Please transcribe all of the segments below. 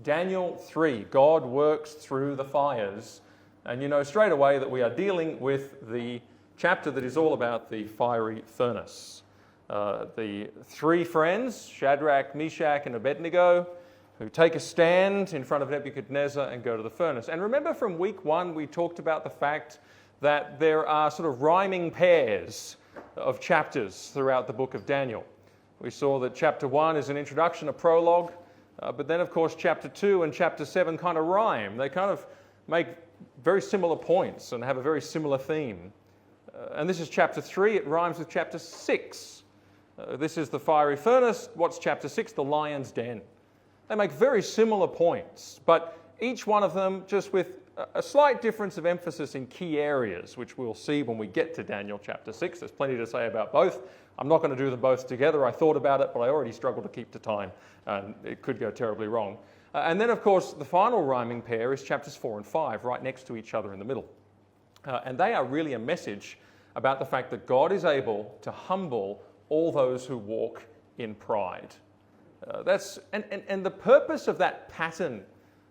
Daniel 3, God works through the fires. And you know straight away that we are dealing with the chapter that is all about the fiery furnace. The three friends, Shadrach, Meshach, and Abednego, who take a stand in front of Nebuchadnezzar and go to the furnace. And remember from week 1, we talked about the fact that there are sort of rhyming pairs of chapters throughout the book of Daniel. We saw that chapter 1 is an introduction, a prologue, but then of course chapter 2 and chapter 7 kind of rhyme. They kind of make very similar points and have a very similar theme. And this is chapter 3, it rhymes with chapter 6. This is the fiery furnace. What's chapter 6? The lion's den. They make very similar points, but each one of them just with a slight difference of emphasis in key areas, which we'll see when we get to Daniel chapter 6. There's plenty to say about both. I'm not going to do them both together. I thought about it, but I already struggled to keep to time, and it could go terribly wrong. And then, of course, the final rhyming pair is chapters 4 and 5, right next to each other in the middle. And they are really a message about the fact that God is able to humble all those who walk in pride. And the purpose of that pattern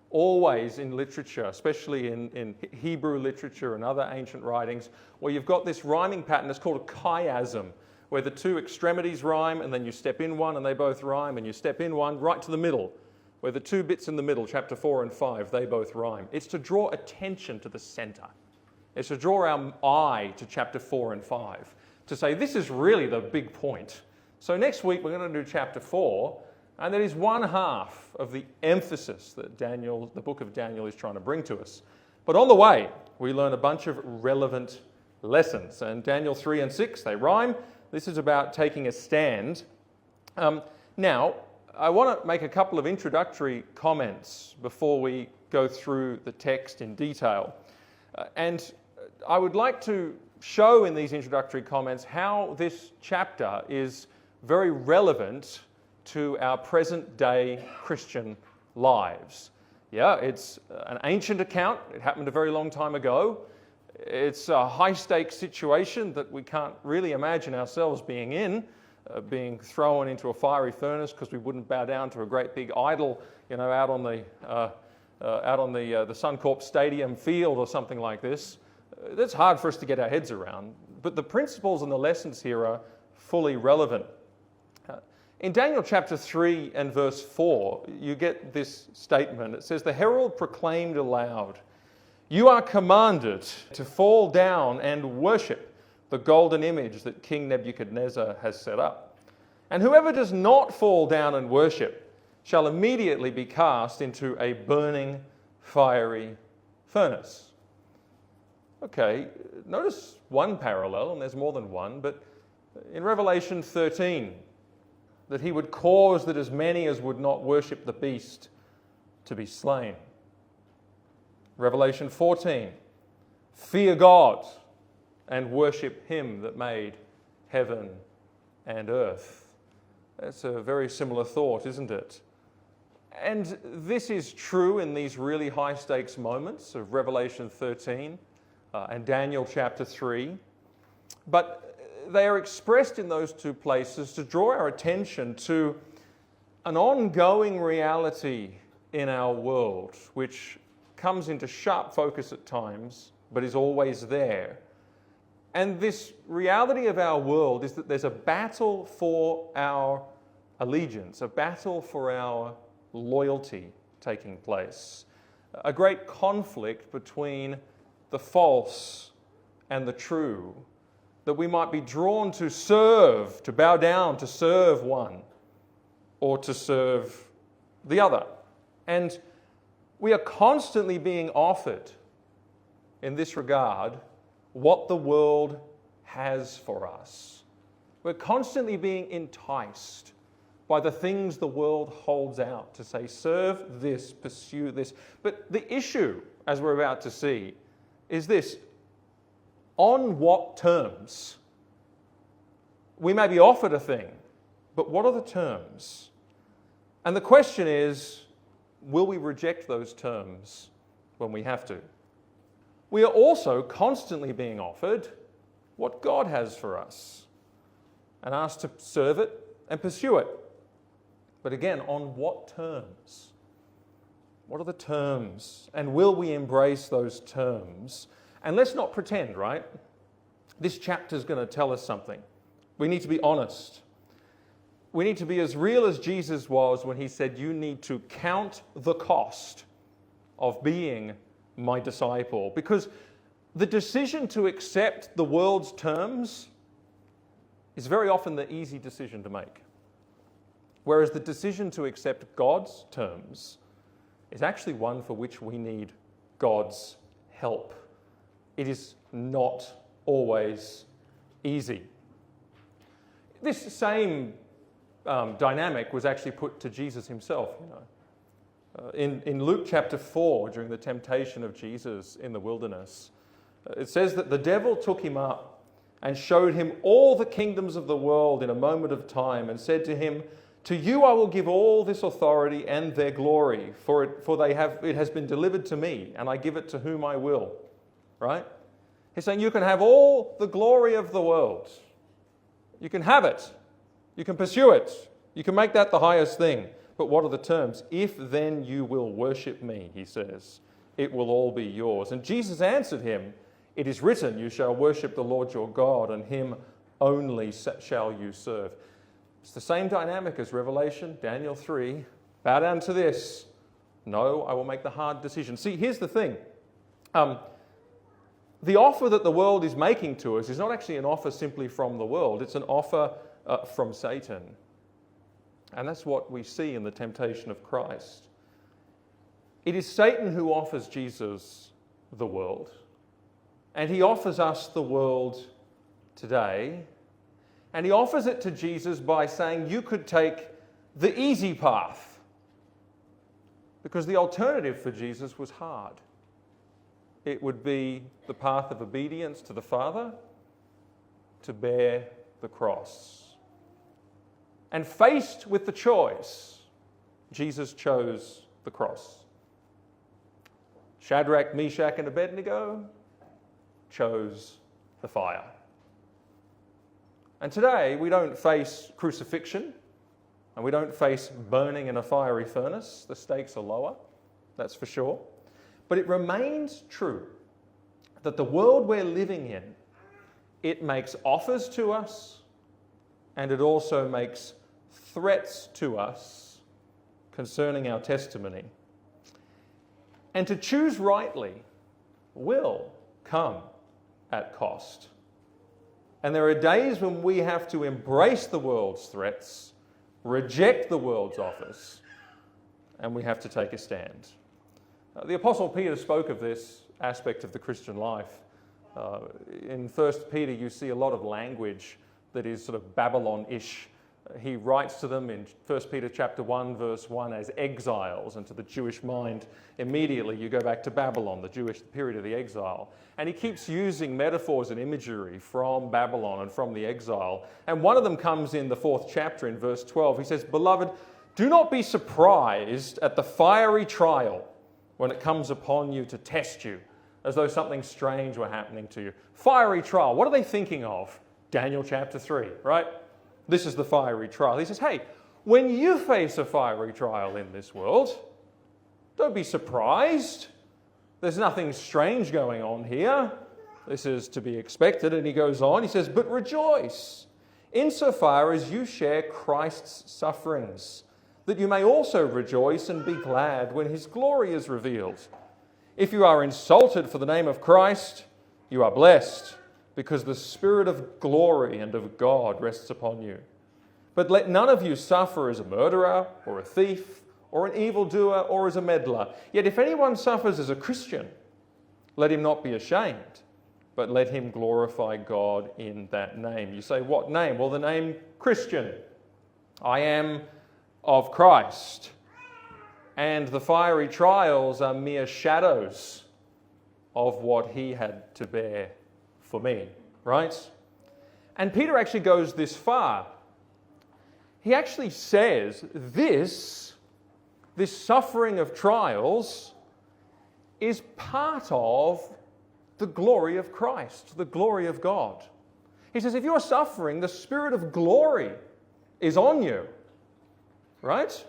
always in literature, especially in Hebrew literature and other ancient writings, where you've got this rhyming pattern, it's called a chiasm, where the two extremities rhyme and then you step in one and they both rhyme and you step in one right to the middle, where the two bits in the middle, chapter 4 and 5, they both rhyme. It's to draw attention to the center. It's to draw our eye to chapter 4 and 5, to say this is really the big point. So next week we're going to do chapter 4, and that is one half of the emphasis that the book of Daniel is trying to bring to us. But on the way, we learn a bunch of relevant lessons. And Daniel 3 and 6, they rhyme. This is about taking a stand. Now, I want to make a couple of introductory comments before we go through the text in detail. And I would like to show in these introductory comments how this chapter is very relevant to our present-day Christian lives. Yeah, it's an ancient account. It happened a very long time ago. It's a high-stakes situation that we can't really imagine ourselves being in, being thrown into a fiery furnace because we wouldn't bow down to a great big idol, you know, out on the Suncorp Stadium field or something like this. That's hard for us to get our heads around. But the principles and the lessons here are fully relevant. In Daniel chapter 3 and verse 4, you get this statement. It says, "The herald proclaimed aloud, 'You are commanded to fall down and worship the golden image that King Nebuchadnezzar has set up. And whoever does not fall down and worship shall immediately be cast into a burning, fiery furnace.'" Okay, notice one parallel, and there's more than one, but in Revelation 13, that he would cause that as many as would not worship the beast to be slain. Revelation 14, "Fear God and worship him that made heaven and earth." That's a very similar thought, isn't it? And this is true in these really high-stakes moments of Revelation 13 and Daniel chapter 3. But they are expressed in those two places to draw our attention to an ongoing reality in our world, which comes into sharp focus at times, but is always there. And this reality of our world is that there's a battle for our allegiance, a battle for our loyalty taking place, a great conflict between the false and the true, that we might be drawn to serve, to bow down, to serve one, or to serve the other. And we are constantly being offered, in this regard, what the world has for us. We're constantly being enticed by the things the world holds out to say, serve this, pursue this. But the issue, as we're about to see, is this: on what terms? We may be offered a thing, but what are the terms? And the question is, will we reject those terms when we have to? We are also constantly being offered what God has for us and asked to serve it and pursue it. But again, on what terms? What are the terms? And will we embrace those terms? And let's not pretend, right? This chapter is going to tell us something. We need to be honest. We need to be as real as Jesus was when he said, you need to count the cost of being my disciple. Because the decision to accept the world's terms is very often the easy decision to make. Whereas the decision to accept God's terms is actually one for which we need God's help. It is not always easy. This same dynamic was actually put to Jesus himself. In Luke chapter 4, during the temptation of Jesus in the wilderness, it says that the devil took him up and showed him all the kingdoms of the world in a moment of time and said to him, to you I will give all this authority and their glory, for it has been delivered to me, and I give it to whom I will. Right? He's saying you can have all the glory of the world. You can have it. You can pursue it. You can make that the highest thing. But what are the terms? If then you will worship me, he says, it will all be yours. And Jesus answered him, it is written, you shall worship the Lord your God, and him only shall you serve. It's the same dynamic as Revelation, Daniel 3. Bow down to this. No, I will make the hard decision. See, here's the thing. The offer that the world is making to us is not actually an offer simply from the world. It's an offer from Satan. And that's what we see in the temptation of Christ. It is Satan who offers Jesus the world. And he offers us the world today. And he offers it to Jesus by saying you could take the easy path. Because the alternative for Jesus was hard. It would be the path of obedience to the Father, to bear the cross. And faced with the choice, Jesus chose the cross. Shadrach, Meshach, and Abednego chose the fire. And today we don't face crucifixion and we don't face burning in a fiery furnace. The stakes are lower, that's for sure. But it remains true that the world we're living in, it makes offers to us and it also makes threats to us concerning our testimony. And to choose rightly will come at cost. And there are days when we have to embrace the world's threats, reject the world's offers, and we have to take a stand. The Apostle Peter spoke of this aspect of the Christian life. In 1 Peter, you see a lot of language that is sort of Babylon-ish. He writes to them in 1 Peter chapter 1, verse 1 as exiles, and to the Jewish mind, immediately you go back to Babylon, the period of the exile. And he keeps using metaphors and imagery from Babylon and from the exile. And one of them comes in the 4th chapter in verse 12. He says, beloved, do not be surprised at the fiery trial when it comes upon you to test you, as though something strange were happening to you. Fiery trial. What are they thinking of? Daniel chapter 3, right? This is the fiery trial. He says, hey, when you face a fiery trial in this world, don't be surprised. There's nothing strange going on here. This is to be expected. And he goes on, he says, but rejoice insofar as you share Christ's sufferings, that you may also rejoice and be glad when his glory is revealed. If you are insulted for the name of Christ, you are blessed, because the Spirit of glory and of God rests upon you. But let none of you suffer as a murderer or a thief or an evildoer or as a meddler. Yet if anyone suffers as a Christian, let him not be ashamed, but let him glorify God in that name. You say, what name? Well, the name Christian. I am of Christ. And the fiery trials are mere shadows of what he had to bear for me, right? And Peter actually goes this far. He actually says this suffering of trials is part of the glory of Christ, the glory of God. He says, if you're suffering, the Spirit of glory is on you, right?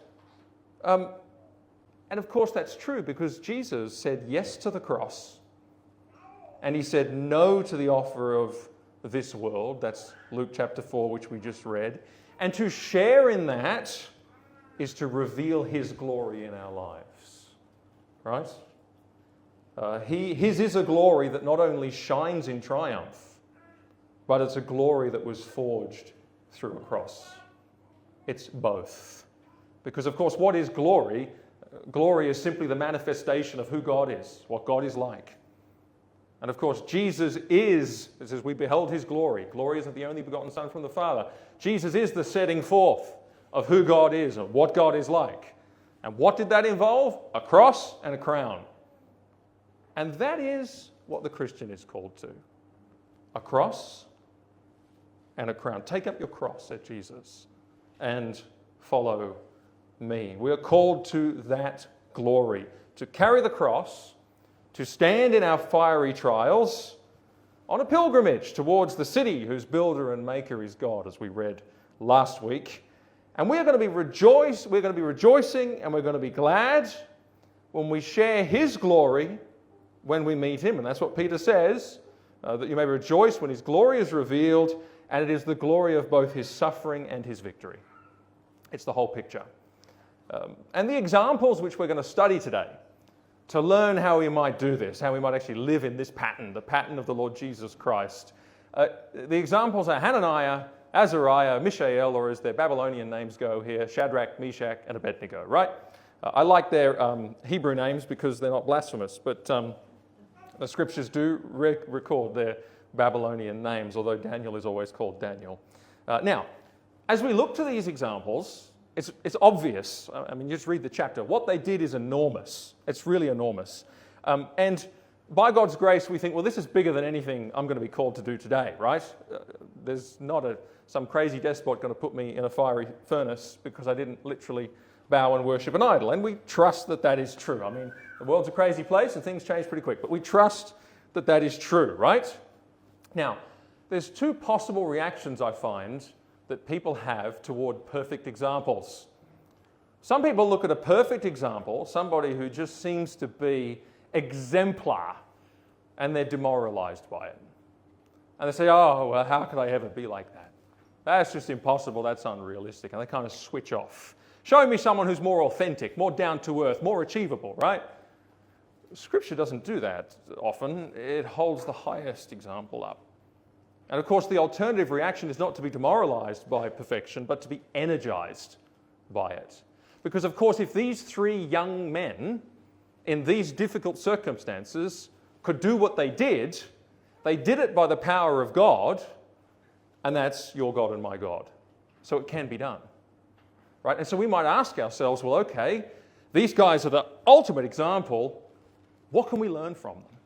And of course that's true because Jesus said yes to the cross and he said no to the offer of this world. That's Luke chapter 4, which we just read. And to share in that is to reveal his glory in our lives. Right? His is a glory that not only shines in triumph, but it's a glory that was forged through a cross. It's both. Because, of course, what is glory? Glory is simply the manifestation of who God is, what God is like. And, of course, Jesus is, it says, we beheld his glory. Glory isn't the only begotten Son from the Father. Jesus is the setting forth of who God is and what God is like. And what did that involve? A cross and a crown. And that is what the Christian is called to. A cross and a crown. Take up your cross, said Jesus, and follow me. We are called to that glory, to carry the cross, to stand in our fiery trials on a pilgrimage towards the city whose builder and maker is God, as we read last week. And we are going to be rejoicing and we're going to be glad when we share his glory when we meet him. And that's what Peter says, that you may rejoice when his glory is revealed, and it is the glory of both his suffering and his victory. It's the whole picture. And the examples which we're going to study today to learn how we might do this, how we might actually live in this pattern, the pattern of the Lord Jesus Christ. The examples are Hananiah, Azariah, Mishael, or as their Babylonian names go here, Shadrach, Meshach, and Abednego, right? I like their Hebrew names because they're not blasphemous, but the scriptures do record their Babylonian names, although Daniel is always called Daniel. Now, as we look to these examples, it's obvious. I mean, just read the chapter. What they did is enormous. It's really enormous. And by God's grace, we think, well, this is bigger than anything I'm going to be called to do today, right? There's not some crazy despot going to put me in a fiery furnace because I didn't literally bow and worship an idol. And we trust that that is true. I mean, the world's a crazy place and things change pretty quick, but we trust that that is true, right? Now, there's two possible reactions I find that people have toward perfect examples. Some people look at a perfect example, somebody who just seems to be exemplar, and they're demoralized by it. And they say, oh, well, how could I ever be like that? That's just impossible, that's unrealistic. And they kind of switch off. Show me someone who's more authentic, more down to earth, more achievable, right? Scripture doesn't do that often. It holds the highest example up. And of course, the alternative reaction is not to be demoralized by perfection, but to be energized by it. Because of course, if these three young men in these difficult circumstances could do what they did it by the power of God, and that's your God and my God. So it can be done. Right? And so we might ask ourselves, well, okay, these guys are the ultimate example. What can we learn from them?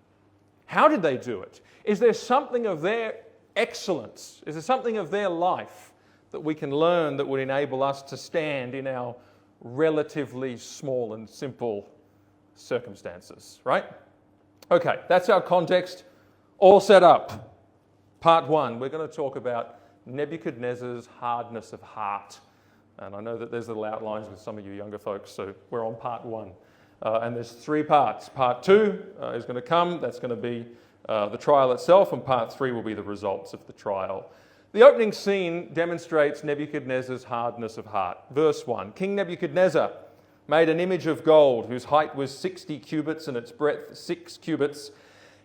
How did they do it? Is there something of their excellence? Is there something of their life that we can learn that would enable us to stand in our relatively small and simple circumstances, right? Okay, that's our context, all set up. Part one, we're going to talk about Nebuchadnezzar's hardness of heart. And I know that there's little outlines with some of you younger folks, so we're on part one. And there's three parts. Part two is going to come. That's going to be the trial itself, and part three will be the results of the trial. The opening scene demonstrates Nebuchadnezzar's hardness of heart. Verse 1, King Nebuchadnezzar made an image of gold whose height was 60 cubits and its breadth 6 cubits.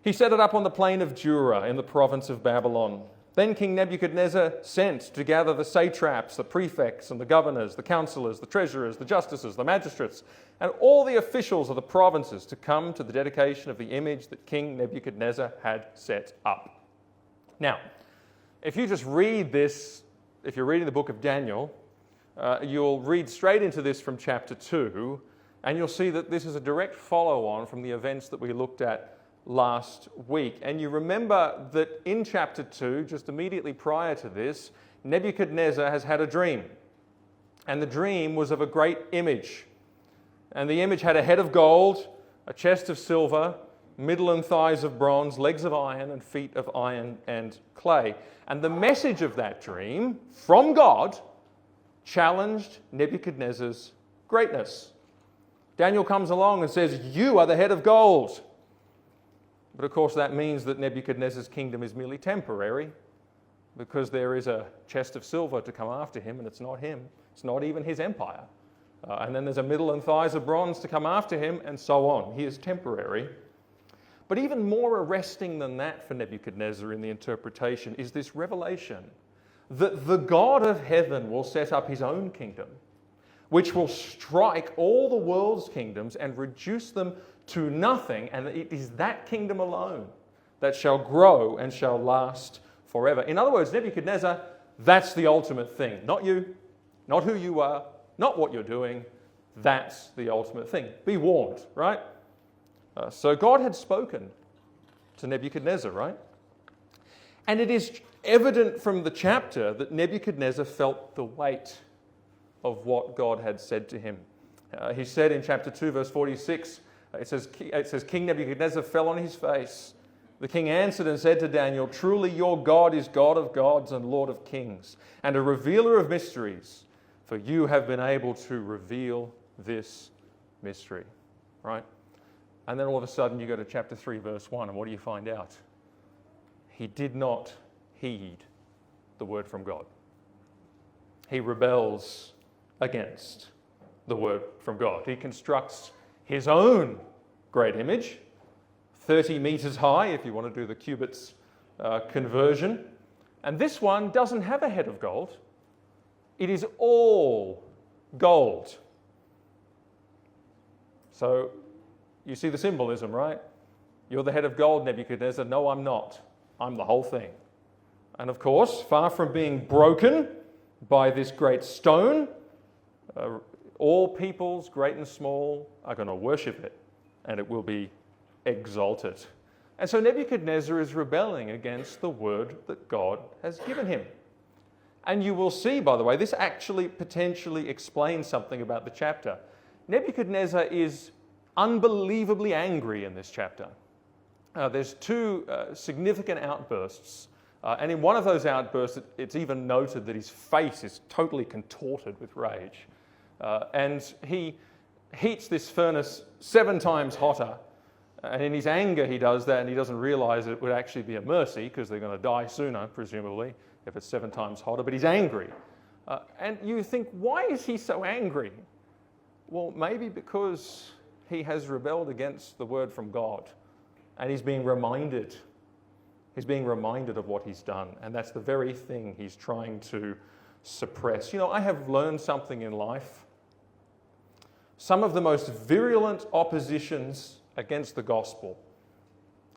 He set it up on the plain of Dura in the province of Babylon. Then King Nebuchadnezzar sent to gather the satraps, the prefects and the governors, the counselors, the treasurers, the justices, the magistrates, and all the officials of the provinces to come to the dedication of the image that King Nebuchadnezzar had set up. Now, if you just read this, if you're reading the book of Daniel, you'll read straight into this from chapter 2, and you'll see that this is a direct follow-on from the events that we looked at last week. And you remember that in chapter 2, just immediately prior to this, Nebuchadnezzar has had a dream. And the dream was of a great image. And the image had a head of gold, a chest of silver, middle and thighs of bronze, legs of iron, and feet of iron and clay. And the message of that dream from God challenged Nebuchadnezzar's greatness. Daniel comes along and says, "You are the head of gold." But of course that means that Nebuchadnezzar's kingdom is merely temporary, because there is a chest of silver to come after him, and it's not him. It's not even his empire. And then there's a middle and thighs of bronze to come after him, and so on. He is temporary. But even more arresting than that for Nebuchadnezzar in the interpretation is this revelation that the God of heaven will set up his own kingdom, which will strike all the world's kingdoms and reduce them to nothing, and it is that kingdom alone that shall grow and shall last forever. In other words, Nebuchadnezzar, that's the ultimate thing. Not you, not who you are, not what you're doing. That's the ultimate thing. Be warned, right? So God had spoken to Nebuchadnezzar, right? And it is evident from the chapter that Nebuchadnezzar felt the weight of what God had said to him. He said in chapter 2, verse 46, it says, "King Nebuchadnezzar fell on his face. The king answered and said to Daniel, 'Truly your God is God of gods and Lord of kings, and a revealer of mysteries, for you have been able to reveal this mystery.'" Right? And then all of a sudden you go to chapter 3, verse 1, and what do you find out? He did not heed the word from God. He rebels against the word from God. He constructs his own great image, 30 meters high, if you want to do the cubits conversion. And this one doesn't have a head of gold. It is all gold. So you see the symbolism, right? You're the head of gold, Nebuchadnezzar. No, I'm not. I'm the whole thing. And of course, far from being broken by this great stone, all peoples, great and small, are going to worship it, and it will be exalted. And so Nebuchadnezzar is rebelling against the word that God has given him. And you will see, by the way, this actually potentially explains something about the chapter. Nebuchadnezzar is unbelievably angry in this chapter. There's two significant outbursts. And in one of those outbursts, it's even noted that his face is totally contorted with rage. And he heats this furnace 7 times hotter. And in his anger, he does that, and he doesn't realize it would actually be a mercy, because they're going to die sooner, presumably, if it's 7 times hotter. But he's angry. And you think, why is he so angry? Well, maybe because he has rebelled against the word from God. And he's being reminded. He's being reminded of what he's done. And that's the very thing he's trying to suppress. You know, I have learned something in life. Some of the most virulent oppositions against the gospel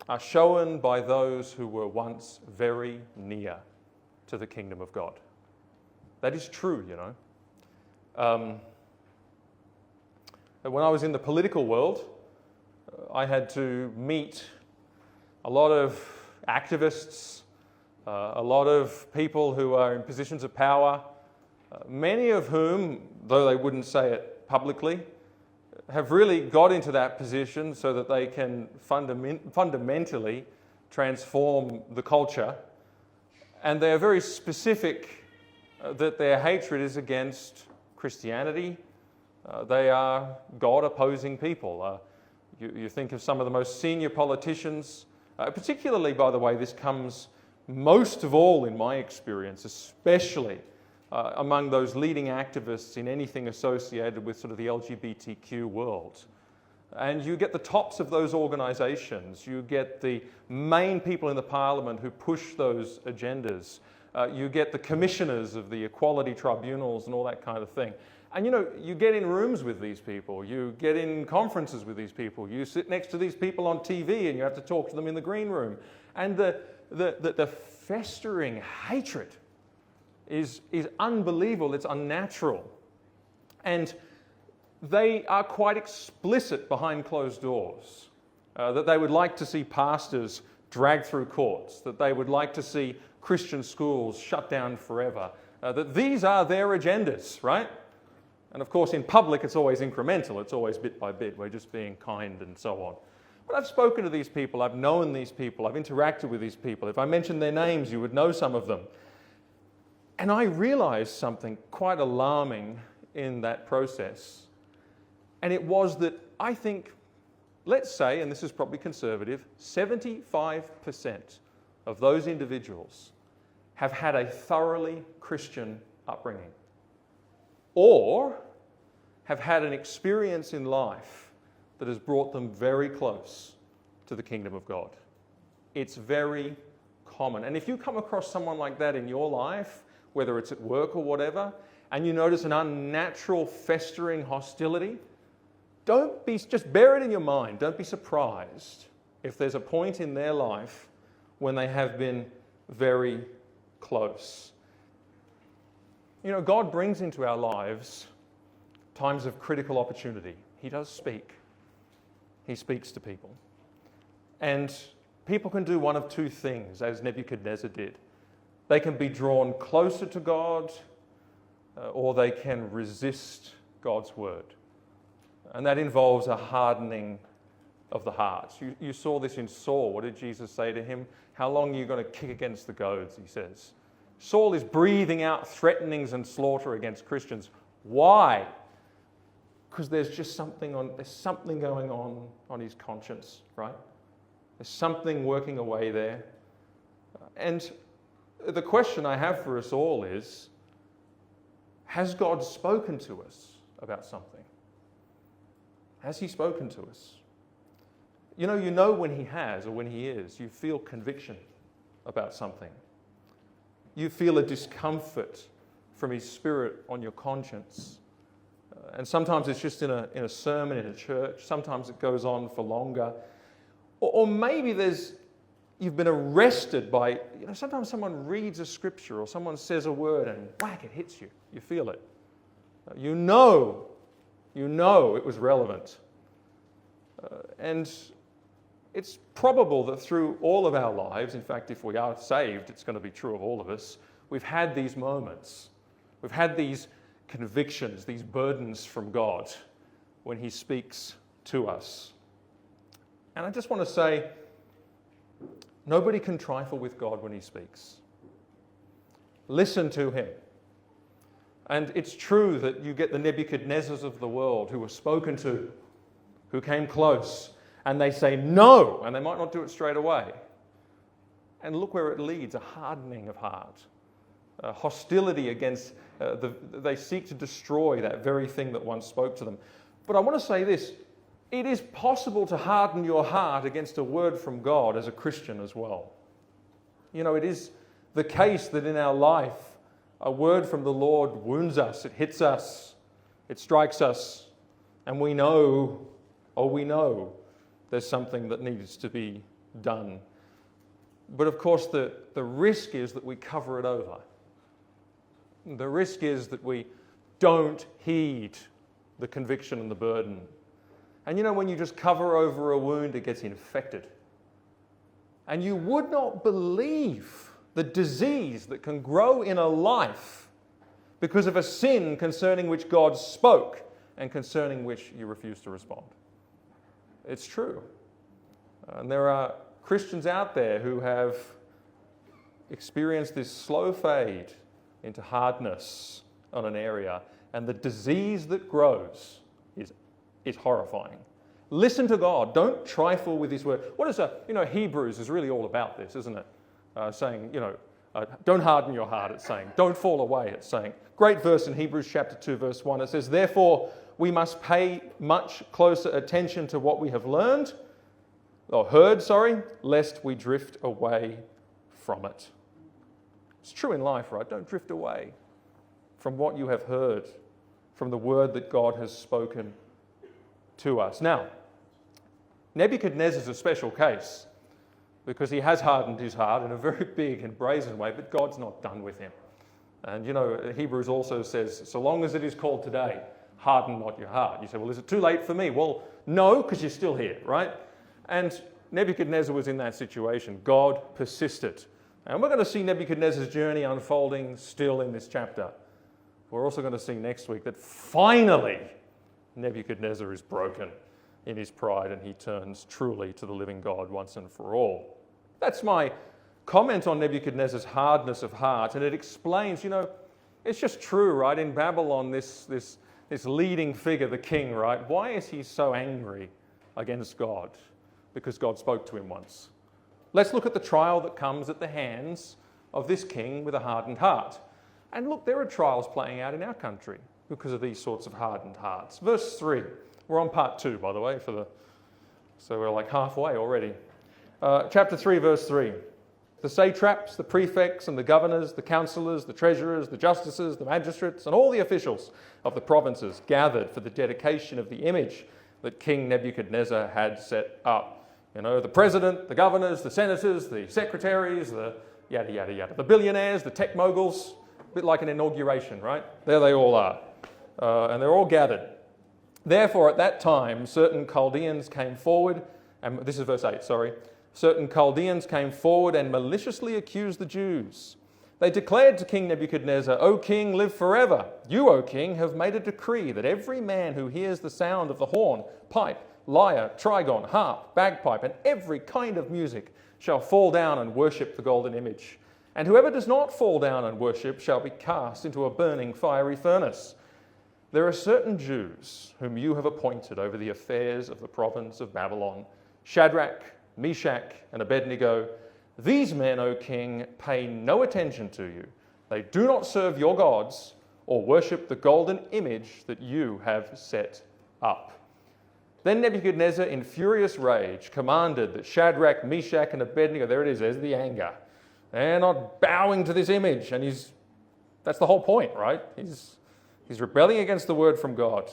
are shown by those who were once very near to the kingdom of God. That is true, you know. When I was in the political world, I had to meet a lot of activists, a lot of people who are in positions of power, many of whom, though they wouldn't say it publicly, have really got into that position so that they can fundamentally transform the culture. And they are very specific that their hatred is against Christianity. They are God-opposing people. You think of some of the most senior politicians, particularly, by the way, this comes most of all in my experience, especially among those leading activists in anything associated with sort of the LGBTQ world. And you get the tops of those organizations, you get the main people in the parliament who push those agendas, you get the commissioners of the equality tribunals and all that kind of thing. And you know, you get in rooms with these people, you get in conferences with these people, you sit next to these people on TV and you have to talk to them in the green room. And the festering hatred is unbelievable, it's unnatural. And they are quite explicit behind closed doors, that they would like to see pastors dragged through courts, that they would like to see Christian schools shut down forever, that these are their agendas, right? And of course, in public, it's always incremental. It's always bit by bit. We're just being kind and so on. But I've spoken to these people. I've known these people. I've interacted with these people. If I mentioned their names, you would know some of them. And I realized something quite alarming in that process. And it was that I think, let's say, and this is probably conservative, 75% of those individuals have had a thoroughly Christian upbringing, or have had an experience in life that has brought them very close to the kingdom of God. It's very common. And if you come across someone like that in your life, whether it's at work or whatever, and you notice an unnatural festering hostility, just bear it in your mind. Don't be surprised if there's a point in their life when they have been very close. You know, God brings into our lives times of critical opportunity. He does speak. He speaks to people. And people can do one of two things, as Nebuchadnezzar did. They can be drawn closer to God, or they can resist God's word. And that involves a hardening of the heart. You saw this in Saul. What did Jesus say to him? How long are you going to kick against the goads, he says. Saul is breathing out threatenings and slaughter against Christians. Why? Because there's something going on his conscience, right? There's something working away there. And the question I have for us all is, has God spoken to us about something? Has he spoken to us? You know when he has or when he is. You feel conviction about something. You feel a discomfort from his spirit on your conscience. And sometimes it's just in a sermon in a church. Sometimes it goes on for longer. Or maybe you've been arrested by, sometimes someone reads a scripture or someone says a word and whack, it hits you. You feel it. You know it was relevant. And it's probable that through all of our lives, in fact, if we are saved, it's going to be true of all of us, we've had these moments. We've had these convictions, these burdens from God when he speaks to us. And I just want to say, nobody can trifle with God when he speaks. Listen to him. And it's true that you get the Nebuchadnezzars of the world who were spoken to, who came close, and they say no, and they might not do it straight away. And look where it leads, a hardening of heart, a hostility against, they seek to destroy that very thing that once spoke to them. But I want to say this, it is possible to harden your heart against a word from God as a Christian as well. It is the case that in our life, a word from the Lord wounds us, it hits us, it strikes us, and we know there's something that needs to be done. But of course, the risk is that we cover it over. The risk is that we don't heed the conviction and the burden. And when you just cover over a wound, it gets infected. And you would not believe the disease that can grow in a life because of a sin concerning which God spoke and concerning which you refuse to respond. It's true. And there are Christians out there who have experienced this slow fade into hardness on an area, and the disease that grows is horrifying. Listen to God. Don't trifle with his word. What is Hebrews is really all about this, isn't it? Saying, don't harden your heart, it's saying. Don't fall away, it's saying. Great verse in Hebrews chapter 2, verse 1. It says, therefore, we must pay much closer attention to what we have heard, lest we drift away from it. It's true in life, right? Don't drift away from what you have heard, from the word that God has spoken to us. Now, Nebuchadnezzar is a special case because he has hardened his heart in a very big and brazen way, but God's not done with him. And Hebrews also says, so long as it is called today, harden not your heart. You say, well, is it too late for me? Well, no, because you're still here, right? And Nebuchadnezzar was in that situation. God persisted. And we're going to see Nebuchadnezzar's journey unfolding still in this chapter. We're also going to see next week that finally Nebuchadnezzar is broken in his pride and he turns truly to the living God once and for all. That's my comment on Nebuchadnezzar's hardness of heart, and it explains, it's just true, right? In Babylon, this this leading figure, the king, right? Why is he so angry against God? Because God spoke to him once. Let's look at the trial that comes at the hands of this king with a hardened heart. And look, there are trials playing out in our country because of these sorts of hardened hearts. Verse 3. We're on part 2, by the way, so we're like halfway already. Chapter 3, verse 3. The satraps, the prefects, and the governors, the councillors, the treasurers, the justices, the magistrates, and all the officials of the provinces gathered for the dedication of the image that King Nebuchadnezzar had set up. You know, the president, the governors, the senators, the secretaries, the yada, yada, yada. The billionaires, the tech moguls, a bit like an inauguration, right? There they all are. And they're all gathered. Therefore, at that time, certain Chaldeans came forward, and this is verse 8, sorry. Certain Chaldeans came forward and maliciously accused the Jews. They declared to King Nebuchadnezzar, "O king, live forever. You, O king, have made a decree that every man who hears the sound of the horn, pipe, lyre, trigon, harp, bagpipe, and every kind of music shall fall down and worship the golden image. And whoever does not fall down and worship shall be cast into a burning fiery furnace. There are certain Jews whom you have appointed over the affairs of the province of Babylon, Shadrach, Meshach, and Abednego. These men, O king, pay no attention to you. They do not serve your gods or worship the golden image that you have set up." Then Nebuchadnezzar, in furious rage, commanded that Shadrach, Meshach, and Abednego, there it is, there's the anger. They're not bowing to this image, and that's the whole point, right? He's rebelling against the word from God.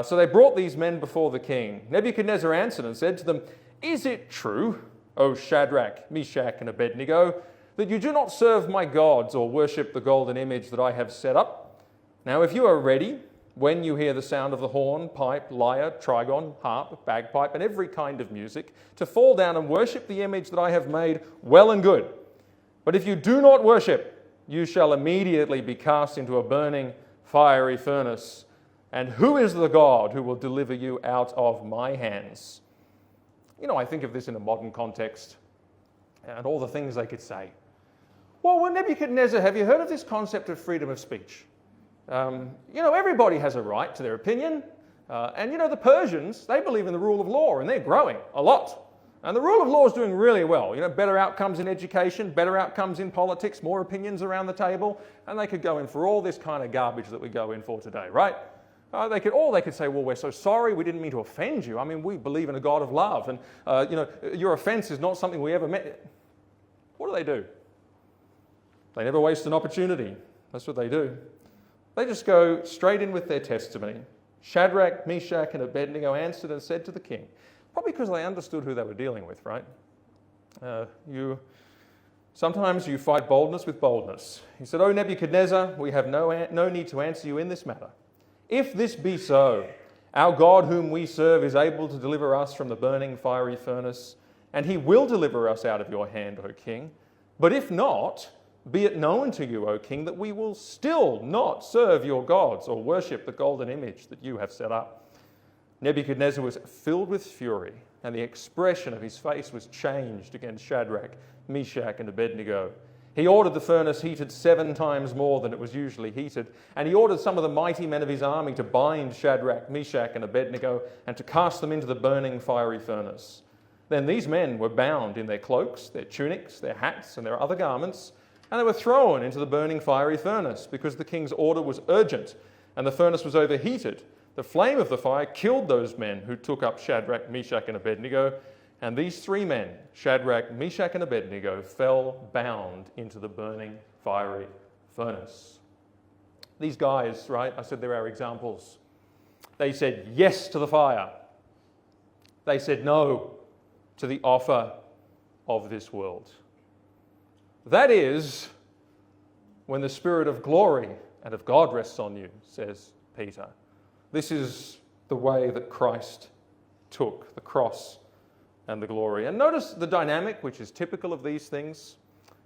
So they brought these men before the king. Nebuchadnezzar answered and said to them, "Is it true, O Shadrach, Meshach, and Abednego, that you do not serve my gods or worship the golden image that I have set up? Now, if you are ready, when you hear the sound of the horn, pipe, lyre, trigon, harp, bagpipe, and every kind of music, to fall down and worship the image that I have made, well and good. But if you do not worship, you shall immediately be cast into a burning, fiery furnace. And who is the God who will deliver you out of my hands?" You know, I think of this in a modern context and all the things they could say. Well, Nebuchadnezzar, have you heard of this concept of freedom of speech? Everybody has a right to their opinion. The Persians, they believe in the rule of law, and they're growing a lot. And the rule of law is doing really well. Better outcomes in education, better outcomes in politics, more opinions around the table, and they could go in for all this kind of garbage that we go in for today, right? They could say, well, we're so sorry, we didn't mean to offend you. I mean, we believe in a God of love, and your offense is not something we ever meant. What do? They never waste an opportunity. That's what they do. They just go straight in with their testimony. Shadrach, Meshach, and Abednego answered and said to the king, probably because they understood who they were dealing with, right? Sometimes you fight boldness with boldness. He said, "O Nebuchadnezzar, we have no need to answer you in this matter. If this be so, our God whom we serve is able to deliver us from the burning fiery furnace, and he will deliver us out of your hand, O king. But if not, be it known to you, O king, that we will still not serve your gods or worship the golden image that you have set up." Nebuchadnezzar was filled with fury, and the expression of his face was changed against Shadrach, Meshach, and Abednego. He ordered the furnace heated 7 times more than it was usually heated, and he ordered some of the mighty men of his army to bind Shadrach, Meshach, and Abednego and to cast them into the burning fiery furnace. Then these men were bound in their cloaks, their tunics, their hats, and their other garments, and they were thrown into the burning fiery furnace because the king's order was urgent and the furnace was overheated. The flame of the fire killed those men who took up Shadrach, Meshach, and Abednego, and these 3 men, Shadrach, Meshach, and Abednego, fell bound into the burning fiery furnace. These guys, right, I said there are examples. They said yes to the fire. They said no to the offer of this world. That is when the Spirit of glory and of God rests on you, says Peter. This is the way that Christ took the cross and the glory. And notice the dynamic, which is typical of these things.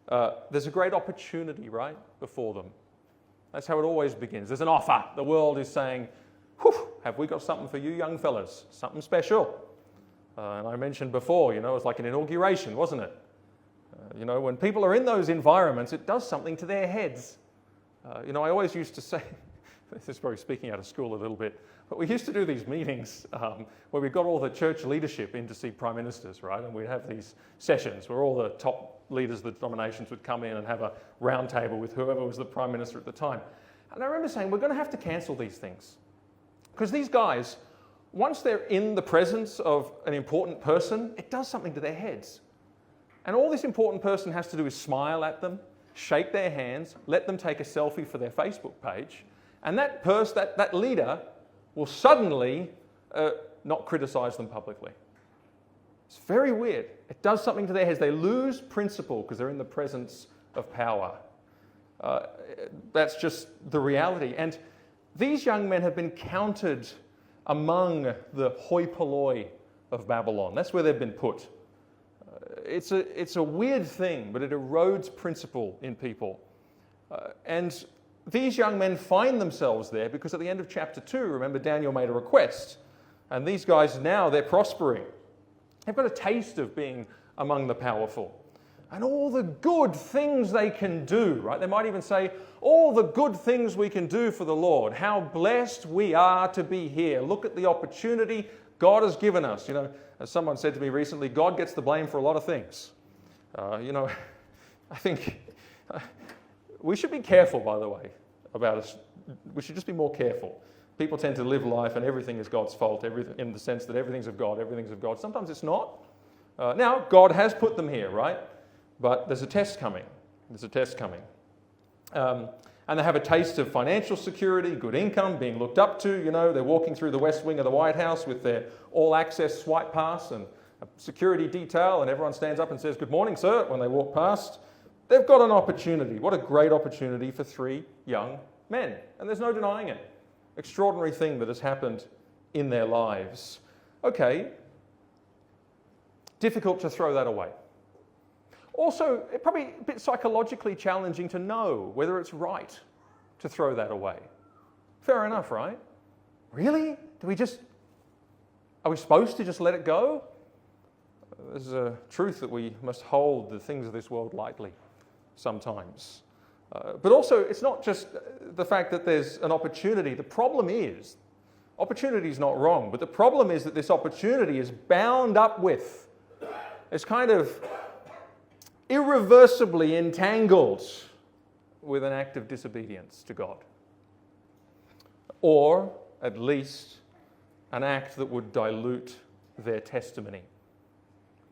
There's a great opportunity, right, before them. That's how it always begins. There's an offer. The world is saying, "Whew, have we got something for you young fellas? Something special." And I mentioned before, it was like an inauguration, wasn't it? When people are in those environments, it does something to their heads. I always used to say, this is probably speaking out of school a little bit, but we used to do these meetings where we got all the church leadership in to see prime ministers, right? And we'd have these sessions where all the top leaders of the denominations would come in and have a round table with whoever was the prime minister at the time. And I remember saying, we're going to have to cancel these things. Because these guys, once they're in the presence of an important person, it does something to their heads. And all this important person has to do is smile at them, shake their hands, let them take a selfie for their Facebook page, and that leader will suddenly not criticize them publicly. It's very weird. It does something to their heads. They lose principle because they're in the presence of power. That's just the reality. And these young men have been counted among the hoi polloi of Babylon. That's where they've been put. It's a weird thing, but it erodes principle in people. And these young men find themselves there because at the end of chapter 2, remember Daniel made a request. And these guys now, they're prospering. They've got a taste of being among the powerful. And all the good things they can do, right? They might even say, all the good things we can do for the Lord. How blessed we are to be here. Look at the opportunity God has given us. You know, as someone said to me recently, God gets the blame for a lot of things. I think we should be careful, by the way, about us. We should just be more careful. People tend to live life and everything is God's fault, in the sense that everything's of God, everything's of God. Sometimes it's not. Now, God has put them here, right? But there's a test coming. And they have a taste of financial security, good income, being looked up to. You know, they're walking through the west wing of the White House with their all-access swipe pass and a security detail, and everyone stands up and says, "Good morning, sir," when they walk past. They've got an opportunity. What a great opportunity for 3 young men. And there's no denying it. Extraordinary thing that has happened in their lives. Okay, difficult to throw that away. Also, probably a bit psychologically challenging to know whether it's right to throw that away. Fair enough, right? Really? Are we supposed to just let it go? There's a truth that we must hold the things of this world lightly sometimes. But also, it's not just the fact that there's an opportunity. The problem is, opportunity is not wrong, but the problem is that this opportunity is bound up with, it's kind of irreversibly entangled with an act of disobedience to God. Or, at least, an act that would dilute their testimony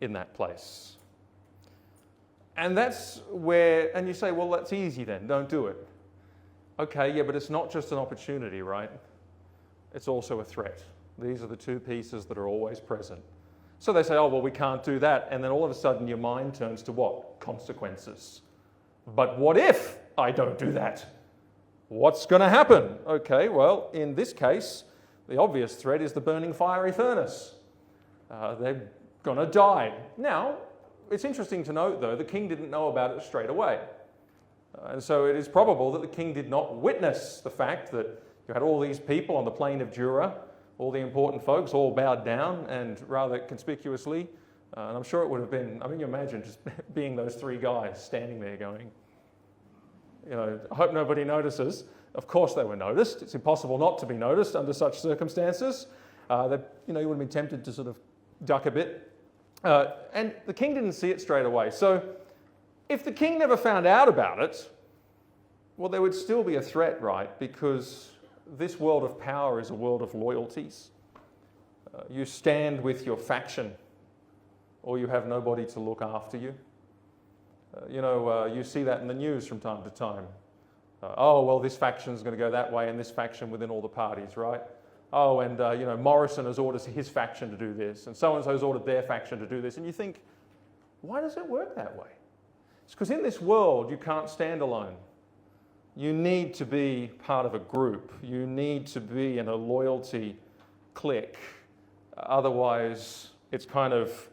in that place. And that's where, and you say, well, that's easy then, don't do it. Okay, yeah, but it's not just an opportunity, right? It's also a threat. These are the 2 pieces that are always present. So they say, oh, well, we can't do that. And then all of a sudden your mind turns to what? Consequences. But what if I don't do that? What's going to happen? Okay, well, in this case, the obvious threat is the burning fiery furnace. They're going to die. Now, it's interesting to note, though, the king didn't know about it straight away. And so it is probable that the king did not witness the fact that you had all these people on the plain of Dura, all the important folks all bowed down and rather conspicuously. And I'm sure it would have been, I mean, you imagine just being those 3 guys standing there going, you know, I hope nobody notices. Of course they were noticed. It's impossible not to be noticed under such circumstances. You would have been tempted to sort of duck a bit. And the king didn't see it straight away. So if the king never found out about it, well, there would still be a threat, right? Because this world of power is a world of loyalties. You stand with your faction, or you have nobody to look after you. You see that in the news from time to time. This faction's going to go that way, and this faction within all the parties, right? Morrison has ordered his faction to do this, and so-and-so's ordered their faction to do this. And you think, why does it work that way? It's because in this world, you can't stand alone. You need to be part of a group. You need to be in a loyalty clique. Otherwise, it's kind of,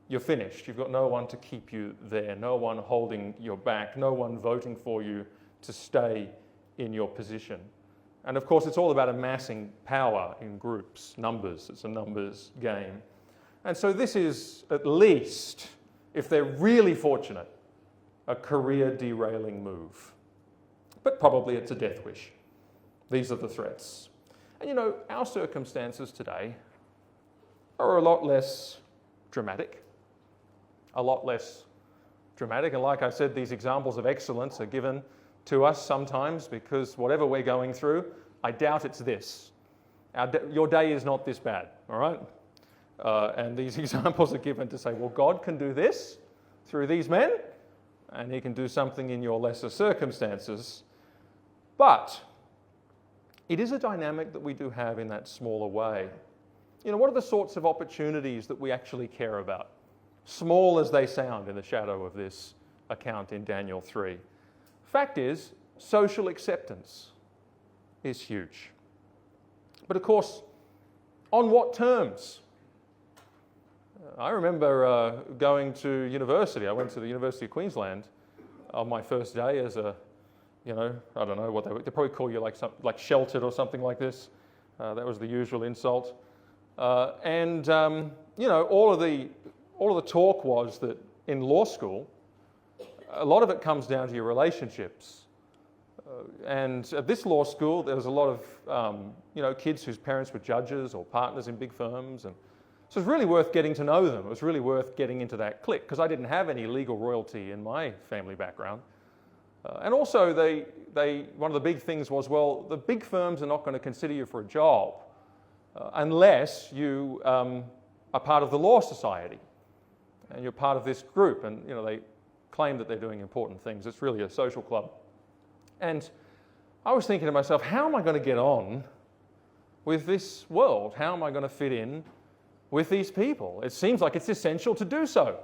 you're finished. You've got no one to keep you there, no one holding your back, no one voting for you to stay in your position. And of course, it's all about amassing power in groups, numbers. It's a numbers game. And so this is, at least, if they're really fortunate, a career derailing move. But probably it's a death wish. These are the threats. And you know, our circumstances today are a lot less dramatic. And like I said, these examples of excellence are given to us sometimes because whatever we're going through, I doubt it's this. Your day is not this bad, all right? And these examples are given to say, well, God can do this through these men, and he can do something in your lesser circumstances. But it is a dynamic that we do have in that smaller way. You know, what are the sorts of opportunities that we actually care about? Small as they sound in the shadow of this account in Daniel 3. Fact is, social acceptance is huge. But of course, on what terms? I remember going to university. I went to the University of Queensland on my first day as a, I don't know what they probably call you like sheltered or something like this. That was the usual insult. All of the talk was that in law school, a lot of it comes down to your relationships. And at this law school, there was a lot of kids whose parents were judges or partners in big firms, and so it was really worth getting to know them. It was really worth getting into that clique because I didn't have any legal royalty in my family background. And also, one of the big things was, well, the big firms are not going to consider you for a job unless you are part of the law society and you're part of this group. And they claim that they're doing important things. It's really a social club. And I was thinking to myself, how am I going to get on with this world? How am I going to fit in with these people? It seems like it's essential to do so.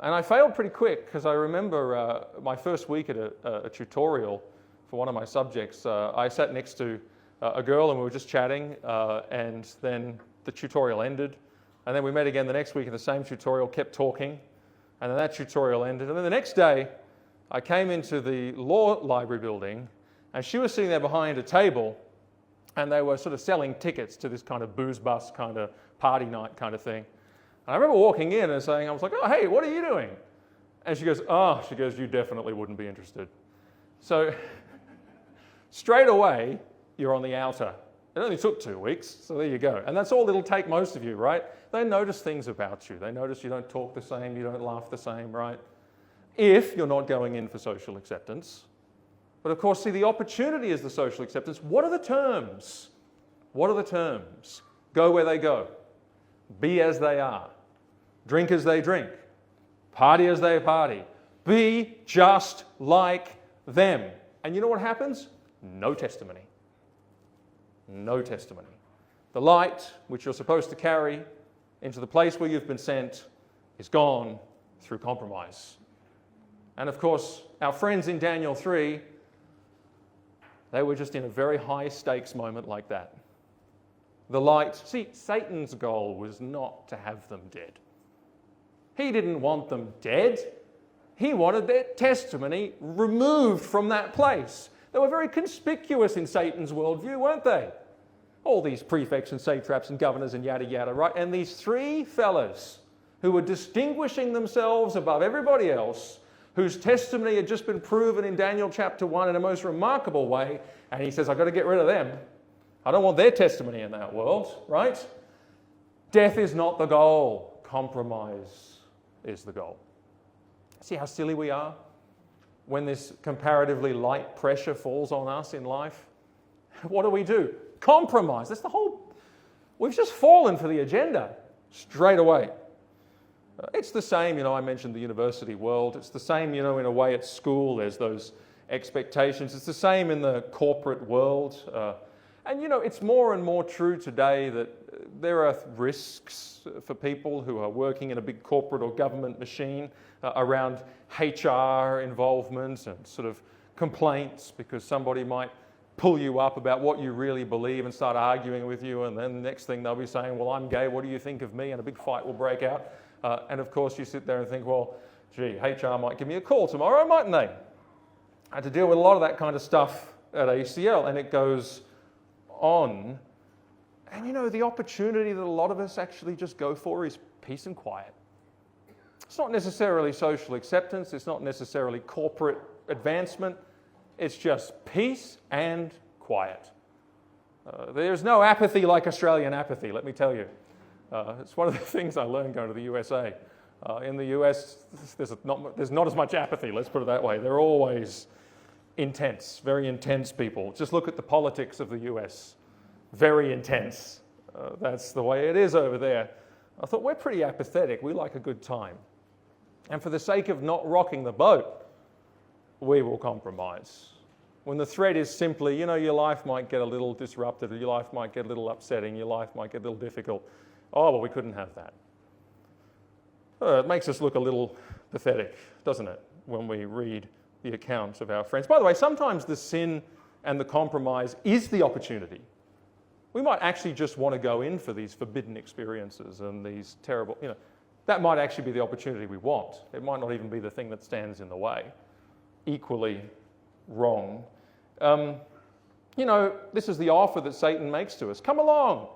And I failed pretty quick because I remember my first week at a tutorial for one of my subjects. I sat next to a girl and we were just chatting, and then the tutorial ended. And then we met again the next week in the same tutorial, kept talking, and then that tutorial ended. And then the next day, I came into the law library building, and she was sitting there behind a table, and they were sort of selling tickets to this kind of booze bus kind of party night kind of thing. And I remember walking in and saying, I was like, oh, hey, what are you doing? And she goes, you definitely wouldn't be interested. So straight away, you're on the outer. It only took 2 weeks, so there you go. And that's all it'll take most of you, right? They notice things about you. They notice you don't talk the same, you don't laugh the same, right? If you're not going in for social acceptance. But of course, see, the opportunity is the social acceptance. What are the terms? What are the terms? Go where they go. Be as they are. Drink as they drink. Party as they party. Be just like them. And you know what happens? No testimony. No testimony. The light which you're supposed to carry into the place where you've been sent is gone through compromise. And of course, our friends in Daniel 3, they were just in a very high stakes moment like that. The light, see, Satan's goal was not to have them dead. He didn't want them dead. He wanted their testimony removed from that place. They were very conspicuous in Satan's worldview, weren't they? All these prefects and satraps and governors and yada yada, right? And these three fellas who were distinguishing themselves above everybody else, whose testimony had just been proven in Daniel chapter 1 in a most remarkable way, and he says, I've got to get rid of them. I don't want their testimony in that world, right? Death is not the goal. Compromise is the goal. See how silly we are when this comparatively light pressure falls on us in life? What do? Compromise. That's the whole... We've just fallen for the agenda straight away. It's the same, I mentioned the university world. It's the same, in a way at school. There's those expectations. It's the same in the corporate world. And it's more and more true today that there are risks for people who are working in a big corporate or government machine around HR involvement and sort of complaints because somebody might pull you up about what you really believe and start arguing with you, and then the next thing they'll be saying, well, I'm gay, what do you think of me? And a big fight will break out. And of course you sit there and think, well, gee, HR might give me a call tomorrow, mightn't they? I had to deal with a lot of that kind of stuff at ACL, and it goes on. And the opportunity that a lot of us actually just go for is peace and quiet. It's not necessarily social acceptance, it's not necessarily corporate advancement, it's just peace and quiet. There's no apathy like Australian apathy, let me tell you. It's one of the things I learned going to the USA. In the US, there's not as much apathy, let's put it that way. They're always intense, very intense people. Just look at the politics of the US. Very intense. That's the way it is over there. I thought, we're pretty apathetic. We like a good time. And for the sake of not rocking the boat, we will compromise. When the threat is simply, your life might get a little disrupted, or your life might get a little upsetting, your life might get a little difficult. Oh, well, we couldn't have that. It makes us look a little pathetic, doesn't it, when we read the accounts of our friends. By the way, sometimes the sin and the compromise is the opportunity. We might actually just want to go in for these forbidden experiences and these terrible, that might actually be the opportunity we want. It might not even be the thing that stands in the way. Equally wrong. This is the offer that Satan makes to us. Come along.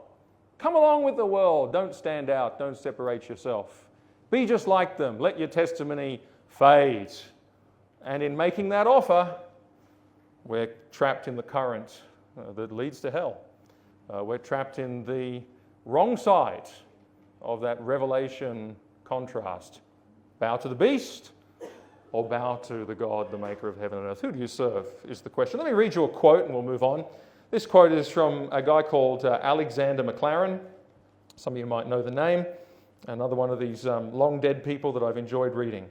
Come along with the world. Don't stand out. Don't separate yourself. Be just like them. Let your testimony fade. And in making that offer, we're trapped in the current that leads to hell. We're trapped in the wrong side of that revelation contrast. Bow to the beast or bow to the God, the maker of heaven and earth. Who do you serve is the question. Let me read you a quote and we'll move on. This quote is from a guy called Alexander McLaren. Some of you might know the name. Another one of these long dead people that I've enjoyed reading.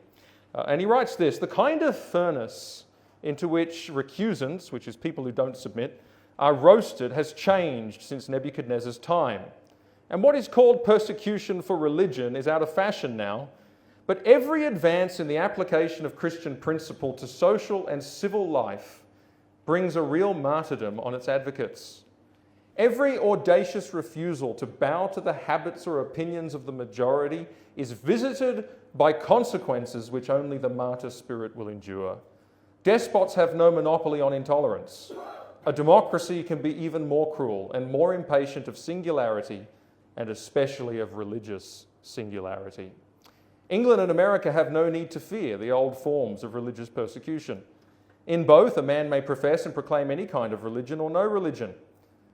And he writes this: the kind of furnace into which recusants, which is people who don't submit, are roasted has changed since Nebuchadnezzar's time. And what is called persecution for religion is out of fashion now, but every advance in the application of Christian principle to social and civil life brings a real martyrdom on its advocates. Every audacious refusal to bow to the habits or opinions of the majority is visited by consequences which only the martyr spirit will endure. Despots have no monopoly on intolerance. A democracy can be even more cruel and more impatient of singularity, and especially of religious singularity. England and America have no need to fear the old forms of religious persecution. In both, a man may profess and proclaim any kind of religion or no religion.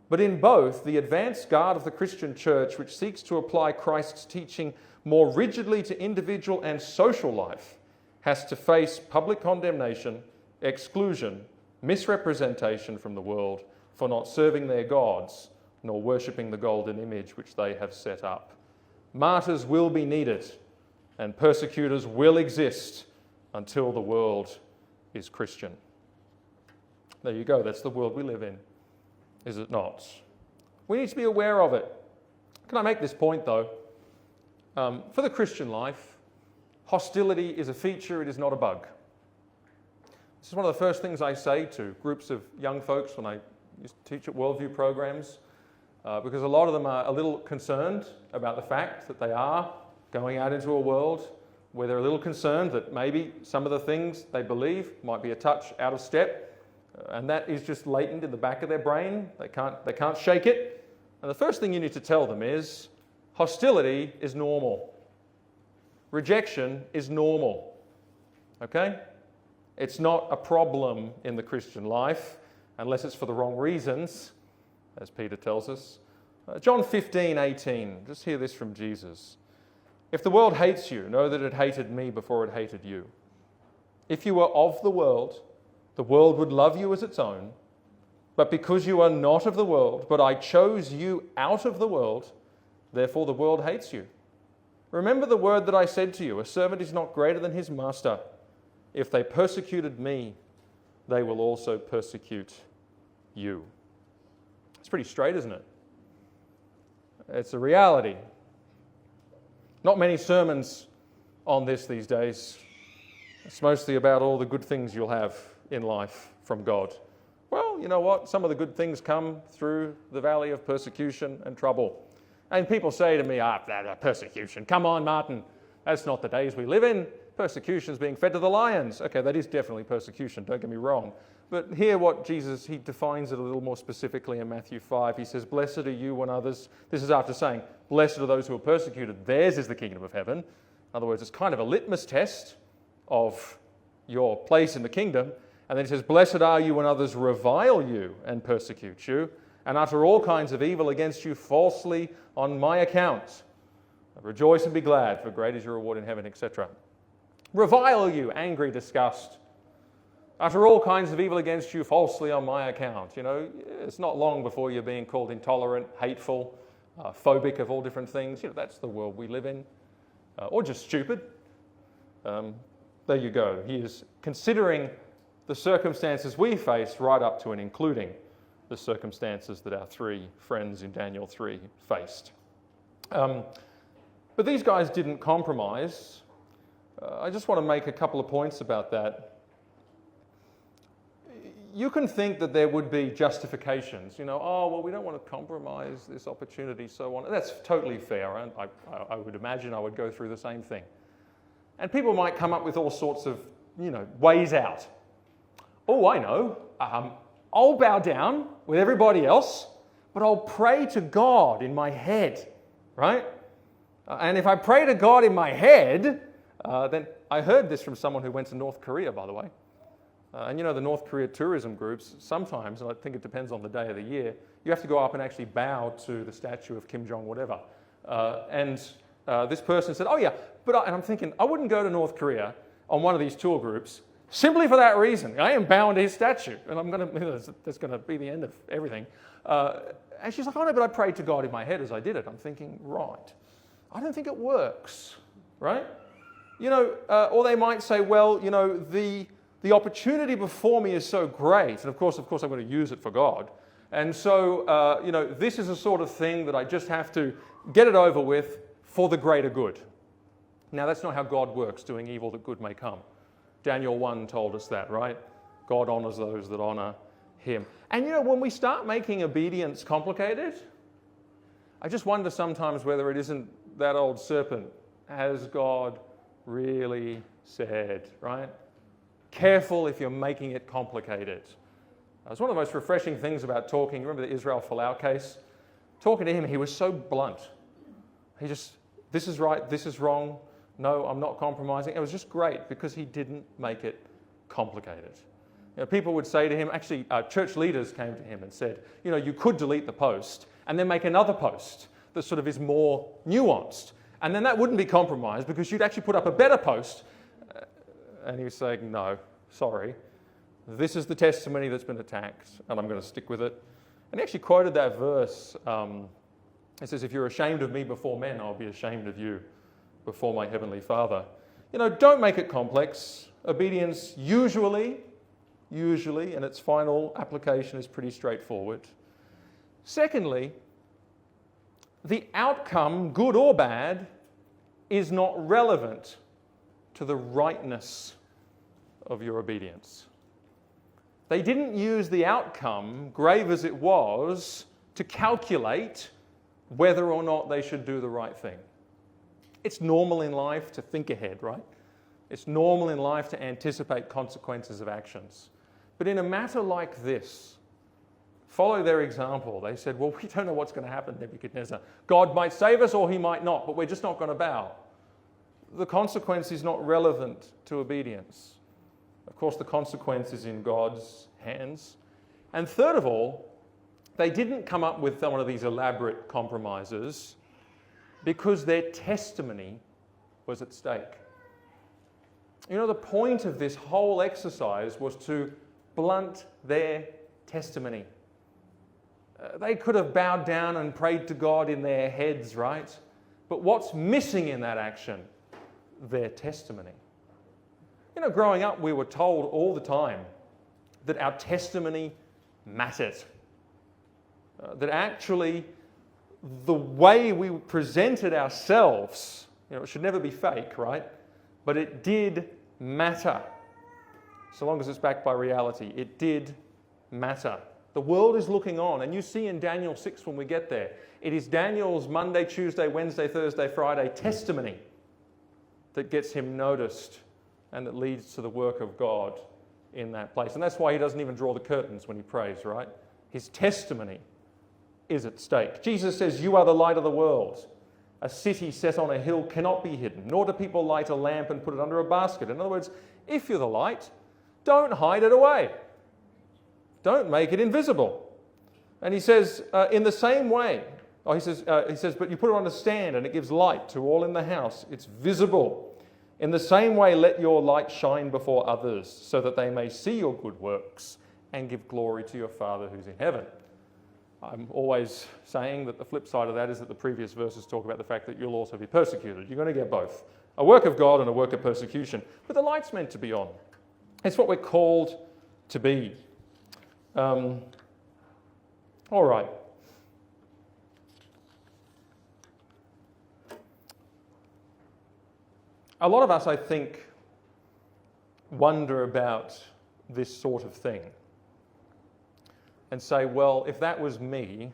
But in both, the advance guard of the Christian church, which seeks to apply Christ's teaching more rigidly to individual and social life, has to face public condemnation, exclusion, misrepresentation from the world for not serving their gods nor worshipping the golden image which they have set up. Martyrs will be needed and persecutors will exist until the world is Christian. There you go, that's the world we live in, is it not? We need to be aware of it. Can I make this point though? For the Christian life, hostility is a feature, it is not a bug. This is one of the first things I say to groups of young folks when I used to teach at Worldview programs, because a lot of them are a little concerned about the fact that they are going out into a world where they're a little concerned that maybe some of the things they believe might be a touch out of step, and that is just latent in the back of their brain. They can't shake it. And the first thing you need to tell them is hostility is normal. Rejection is normal. Okay? It's not a problem in the Christian life unless it's for the wrong reasons, as Peter tells us. John 15:18, just hear this from Jesus. If the world hates you, know that it hated me before it hated you. If you were of the world would love you as its own. But because you are not of the world, but I chose you out of the world, therefore the world hates you. Remember the word that I said to you, a servant is not greater than his master. If they persecuted me, they will also persecute you. It's pretty straight, isn't it? It's a reality. Not many sermons on this these days. It's mostly about all the good things you'll have in life from God. Well, you know what? Some of the good things come through the valley of persecution and trouble. And people say to me, persecution. Come on, Martyn. That's not the days we live in. Persecution is being fed to the lions. Okay, that is definitely persecution, don't get me wrong. But hear what Jesus, he defines it a little more specifically in Matthew 5. He says, blessed are you when others, this is after saying, blessed are those who are persecuted, theirs is the kingdom of heaven. In other words, it's kind of a litmus test of your place in the kingdom. And then he says, blessed are you when others revile you and persecute you and utter all kinds of evil against you falsely on my account. Rejoice and be glad, for great is your reward in heaven, etc. Revile you, angry, disgust. Utter all kinds of evil against you falsely on my account. You know, it's not long before you're being called intolerant, hateful, phobic of all different things. You know, that's the world we live in. Or just stupid. There you go. He is considering the circumstances we face right up to and including the circumstances that our three friends in Daniel 3 faced. But these guys didn't compromise. I just want to make a couple of points about that. You can think that there would be justifications, you know, oh, well, we don't want to compromise this opportunity, so on. That's totally fair, and I would imagine I would go through the same thing. And people might come up with all sorts of, you know, ways out. Oh, I know, I'll bow down with everybody else, but I'll pray to God in my head, right? And if I pray to God in my head, then I heard this from someone who went to North Korea, by the way. And you know, the North Korea tourism groups, sometimes, and I think it depends on the day of the year, you have to go up and actually bow to the statue of Kim Jong whatever. This person said, oh yeah, and I'm thinking, I wouldn't go to North Korea on one of these tour groups simply for that reason. I am bowing to his statue, and that's going to be the end of everything. And she's like, oh no, but I prayed to God in my head as I did it. I'm thinking, right, I don't think it works, right? You know, or they might say, well, you know, the opportunity before me is so great, and of course I'm going to use it for God. And so, you know, this is a sort of thing that I just have to get it over with for the greater good. Now, that's not how God works, doing evil that good may come. Daniel 1 told us that, right? God honors those that honor him. And, you know, when we start making obedience complicated, I just wonder sometimes whether it isn't that old serpent. Has God really said, right? Careful if you're making it complicated. It's one of the most refreshing things about talking. Remember the Israel Folau case? Talking to him, he was so blunt. He just, this is right, this is wrong. No, I'm not compromising. It was just great because he didn't make it complicated. You know, people would say to him, actually, church leaders came to him and said, you know, you could delete the post and then make another post that sort of is more nuanced. And then that wouldn't be compromised because you'd actually put up a better post. And he was saying, no, sorry. This is the testimony that's been attacked, and I'm going to stick with it. And he actually quoted that verse. It says, if you're ashamed of me before men, I'll be ashamed of you before my heavenly Father. You know, don't make it complex. Obedience usually, and its final application is pretty straightforward. Secondly, the outcome, good or bad, is not relevant to the rightness of your obedience. They didn't use the outcome, grave as it was, to calculate whether or not they should do the right thing. It's normal in life to think ahead, right? It's normal in life to anticipate consequences of actions. But in a matter like this, follow their example. They said, well, we don't know what's going to happen, Nebuchadnezzar. God might save us or he might not, but we're just not going to bow. The consequence is not relevant to obedience. Of course, the consequence is in God's hands. And third of all, they didn't come up with one of these elaborate compromises because their testimony was at stake. You know, the point of this whole exercise was to blunt their testimony. They could have bowed down and prayed to God in their heads, right? But what's missing in that action? Their testimony. You know, growing up, we were told all the time that our testimony mattered. That actually the way we presented ourselves, you know, it should never be fake, right? But it did matter. So long as it's backed by reality, it did matter. The world is looking on, and you see in Daniel 6 when we get there, it is Daniel's Monday, Tuesday, Wednesday, Thursday, Friday testimony that gets him noticed and that leads to the work of God in that place. And that's why he doesn't even draw the curtains when he prays, right? His testimony is at stake. Jesus says, you are the light of the world. A city set on a hill cannot be hidden, nor do people light a lamp and put it under a basket. In other words, if you're the light, don't hide it away. Don't make it invisible. And he says, in the same way, but you put it on a stand and it gives light to all in the house. It's visible. In the same way, let your light shine before others so that they may see your good works and give glory to your Father who's in heaven. I'm always saying that the flip side of that is that the previous verses talk about the fact that you'll also be persecuted. You're going to get both. A work of God and a work of persecution. But the light's meant to be on. It's what we're called to be. All right. A lot of us, I think, wonder about this sort of thing and say, well, if that was me,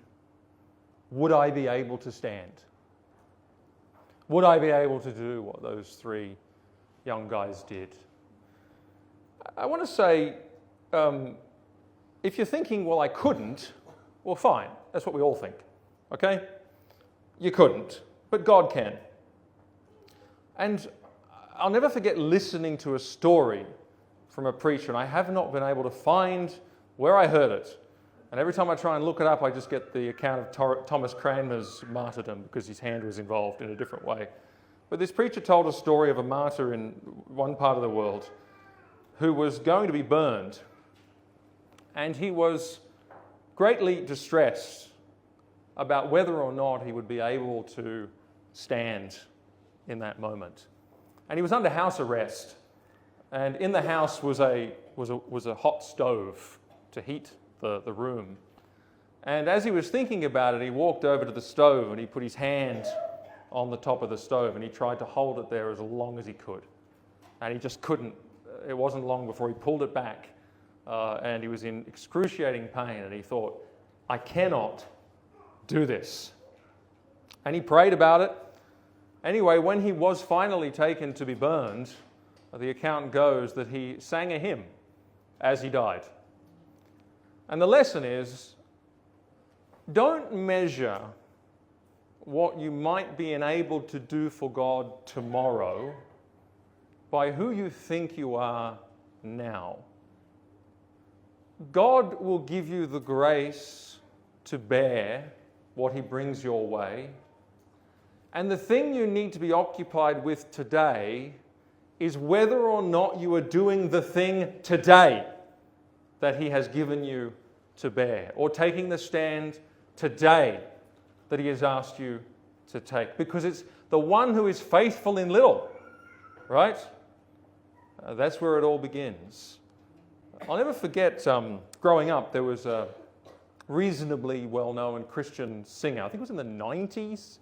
would I be able to stand? Would I be able to do what those three young guys did? I want to say, if you're thinking, well, I couldn't, well, fine. That's what we all think, okay? You couldn't, but God can. And I'll never forget listening to a story from a preacher, and I have not been able to find where I heard it. And every time I try and look it up, I just get the account of Thomas Cranmer's martyrdom because his hand was involved in a different way. But this preacher told a story of a martyr in one part of the world who was going to be burned. And he was greatly distressed about whether or not he would be able to stand in that moment. And he was under house arrest. And in the house was a hot stove to heat the room. And as he was thinking about it, he walked over to the stove and he put his hand on the top of the stove and he tried to hold it there as long as he could. And he just couldn't. It wasn't long before he pulled it back and he was in excruciating pain and he thought, I cannot do this. And he prayed about it. Anyway, when he was finally taken to be burned, the account goes that he sang a hymn as he died. And the lesson is, don't measure what you might be enabled to do for God tomorrow by who you think you are now. God will give you the grace to bear what he brings your way. And the thing you need to be occupied with today is whether or not you are doing the thing today that he has given you to bear, or taking the stand today that he has asked you to take. Because it's the one who is faithful in little, right? That's where it all begins. I'll never forget, growing up, there was a reasonably well-known Christian singer. I think it was in the 90s,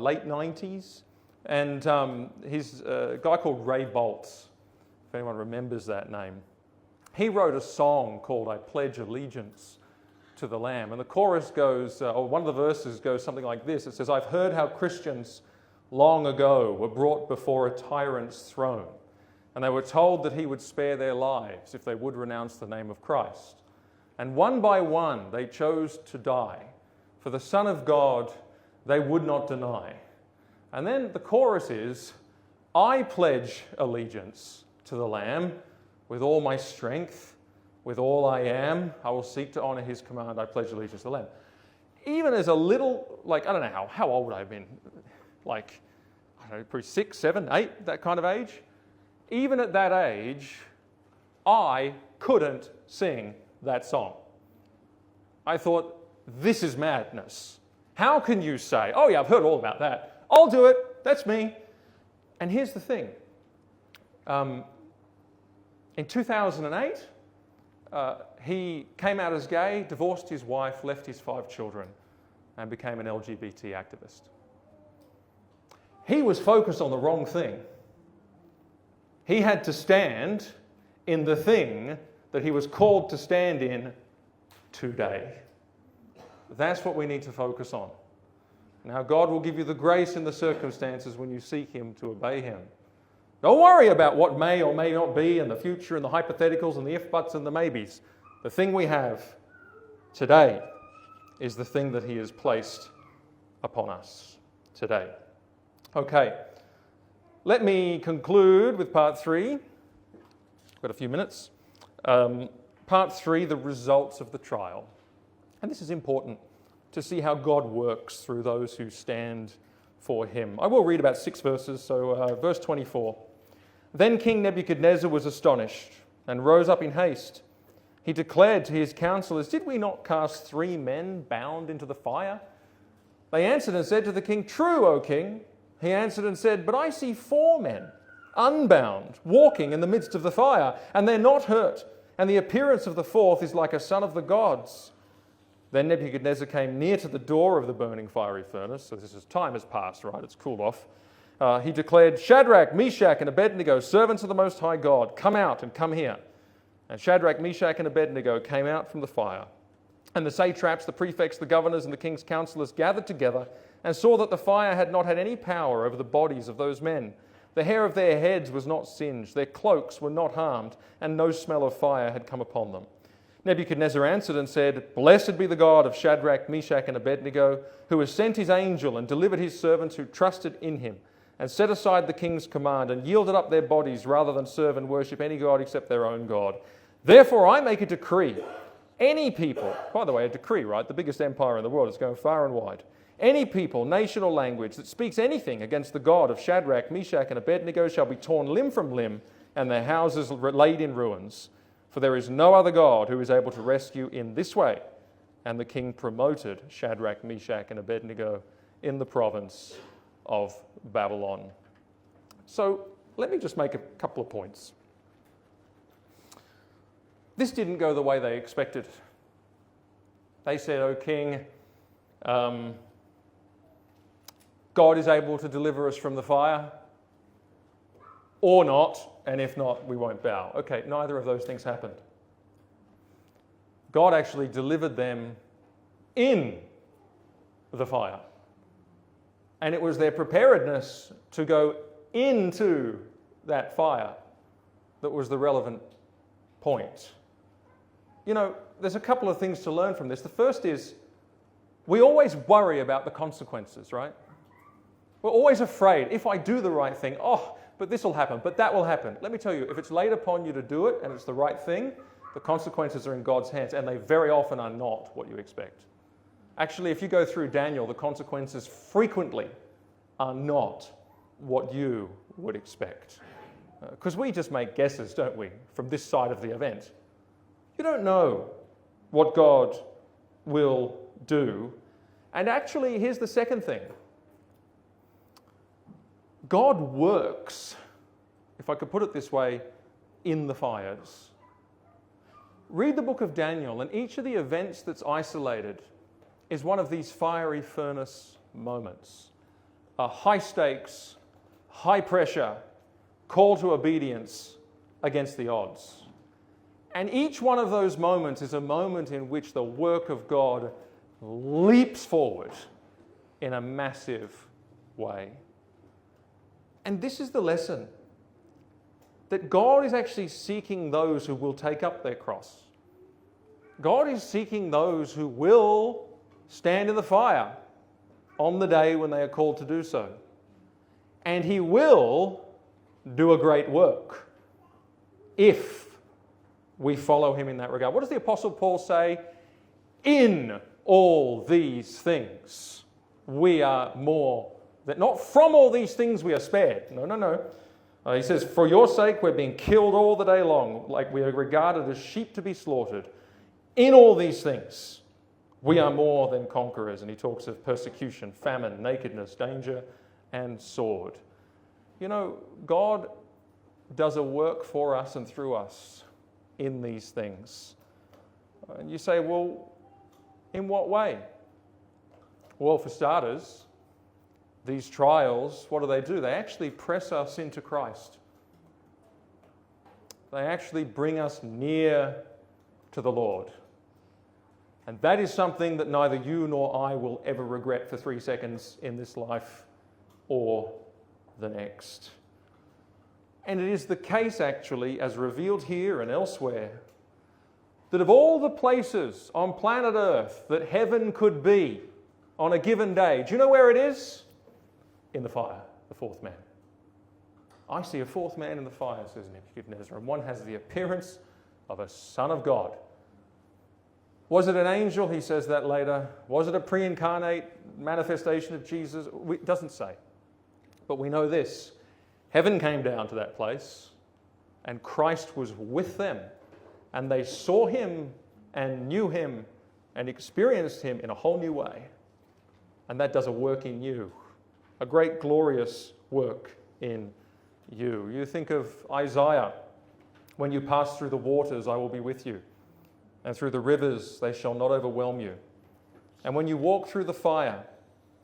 late 90s. And he's a guy called Ray Boltz, if anyone remembers that name. He wrote a song called I Pledge Allegiance to the Lamb. And the chorus goes, or one of the verses goes something like this. It says, I've heard how Christians long ago were brought before a tyrant's throne, and they were told that he would spare their lives if they would renounce the name of Christ. And one by one they chose to die. For the Son of God they would not deny. And then the chorus is, I pledge allegiance to the Lamb with all my strength, with all I am. I will seek to honor his command. I pledge allegiance to the Lamb. Even as a little, I don't know how old would I have been? I don't know, probably 6, 7, 8, that kind of age. Even at that age, I couldn't sing that song. I thought, this is madness. How can you say, oh yeah, I've heard all about that. I'll do it. That's me. And here's the thing. In 2008, he came out as gay, divorced his wife, left his 5 children, and became an LGBT activist. He was focused on the wrong thing. He had to stand in the thing that he was called to stand in today. That's what we need to focus on. Now, God will give you the grace in the circumstances when you seek him to obey him. Don't worry about what may or may not be in the future and the hypotheticals and the if, buts and the maybes. The thing we have today is the thing that he has placed upon us today. Okay, let me conclude with part 3. Got a few minutes. Part 3, the results of the trial. And this is important to see how God works through those who stand for him. I will read about 6 verses, so verse 24. Then King Nebuchadnezzar was astonished and rose up in haste. He declared to his counselors, "Did we not cast 3 men bound into the fire?" They answered and said to the king, "True, O king." He answered and said, "But I see 4 men, unbound, walking in the midst of the fire, and they're not hurt, and the appearance of the 4th is like a son of the gods." Then Nebuchadnezzar came near to the door of the burning fiery furnace. So time has passed, right? It's cooled off. He declared, "Shadrach, Meshach, and Abednego, servants of the Most High God, come out and come here." And Shadrach, Meshach, and Abednego came out from the fire. And the satraps, the prefects, the governors, and the king's counselors gathered together and saw that the fire had not had any power over the bodies of those men. The hair of their heads was not singed, their cloaks were not harmed, and no smell of fire had come upon them. Nebuchadnezzar answered and said, "Blessed be the God of Shadrach, Meshach, and Abednego, who has sent his angel and delivered his servants who trusted in him, and set aside the king's command, and yielded up their bodies rather than serve and worship any god except their own God. Therefore I make a decree. Any people," by the way, a decree, right? The biggest empire in the world is going far and wide. "Any people, nation or language that speaks anything against the God of Shadrach, Meshach, and Abednego shall be torn limb from limb, and their houses laid in ruins. For there is no other God who is able to rescue in this way." And the king promoted Shadrach, Meshach, and Abednego in the province of Babylon. So let me just make a couple of points. This didn't go the way they expected. They said, "O king, God is able to deliver us from the fire, or not, and if not, we won't bow." Okay, neither of those things happened. God actually delivered them in the fire. And it was their preparedness to go into that fire that was the relevant point. You know, there's a couple of things to learn from this. The first is, we always worry about the consequences, right? We're always afraid, if I do the right thing, but this will happen, but that will happen. Let me tell you, if it's laid upon you to do it and it's the right thing, the consequences are in God's hands, and they very often are not what you expect. Actually, if you go through Daniel, the consequences frequently are not what you would expect. Because we just make guesses, don't we, from this side of the event. You don't know what God will do. And actually, here's the second thing. God works, if I could put it this way, in the fires. Read the book of Daniel, and each of the events that's isolated is one of these fiery furnace moments. A high stakes, high pressure, call to obedience against the odds. And each one of those moments is a moment in which the work of God leaps forward in a massive way. And this is the lesson, that God is actually seeking those who will take up their cross. God is seeking those who will stand in the fire on the day when they are called to do so. And he will do a great work if we follow him in that regard. What does the Apostle Paul say? In all these things, we are more than, not from all these things we are spared. No. He says, for your sake, we're being killed all the day long, like we are regarded as sheep to be slaughtered. In all these things, we are more than conquerors. And he talks of persecution, famine, nakedness, danger, and sword. You know, God does a work for us and through us in these things. And you say, well, in what way? Well, for starters, these trials, what do? They actually press us into Christ. They actually bring us near to the Lord. And that is something that neither you nor I will ever regret for 3 seconds in this life or the next. And it is the case, actually, as revealed here and elsewhere, that of all the places on planet Earth that heaven could be on a given day, do you know where it is? In the fire, the fourth man. I see a fourth man in the fire, says Nebuchadnezzar, and one has the appearance of a Son of God. Was it an angel? He says that later. Was it a pre-incarnate manifestation of Jesus? It doesn't say. But we know this. Heaven came down to that place, and Christ was with them, and they saw him and knew him and experienced him in a whole new way. And that does a work in you, a great glorious work in you. You think of Isaiah, when you pass through the waters, I will be with you, and through the rivers, they shall not overwhelm you. And when you walk through the fire,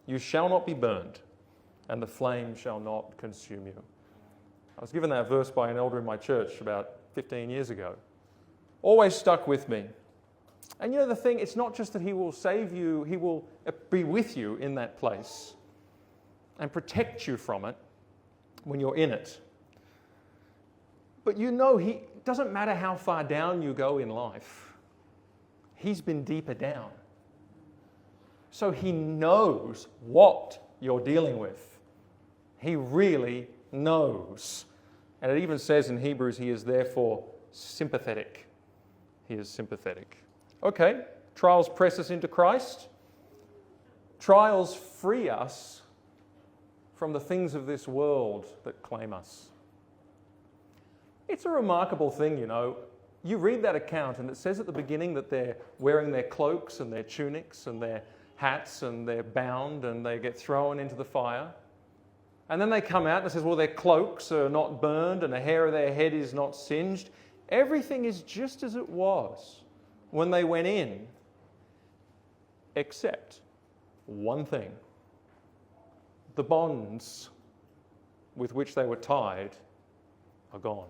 you shall not be burned, and the flame shall not consume you. I was given that verse by an elder in my church about 15 years ago. Always stuck with me. And you know the thing, it's not just that he will save you, he will be with you in that place and protect you from it when you're in it. But you know, it doesn't matter how far down you go in life, he's been deeper down. So he knows what you're dealing with. He really knows. And it even says in Hebrews, he is therefore sympathetic. He is sympathetic. Okay, trials press us into Christ. Trials free us from the things of this world that claim us. It's a remarkable thing, you know. You read that account and it says at the beginning that they're wearing their cloaks and their tunics and their hats and they're bound and they get thrown into the fire. And then they come out and it says, well, their cloaks are not burned and the hair of their head is not singed. Everything is just as it was when they went in, except one thing. The bonds with which they were tied are gone.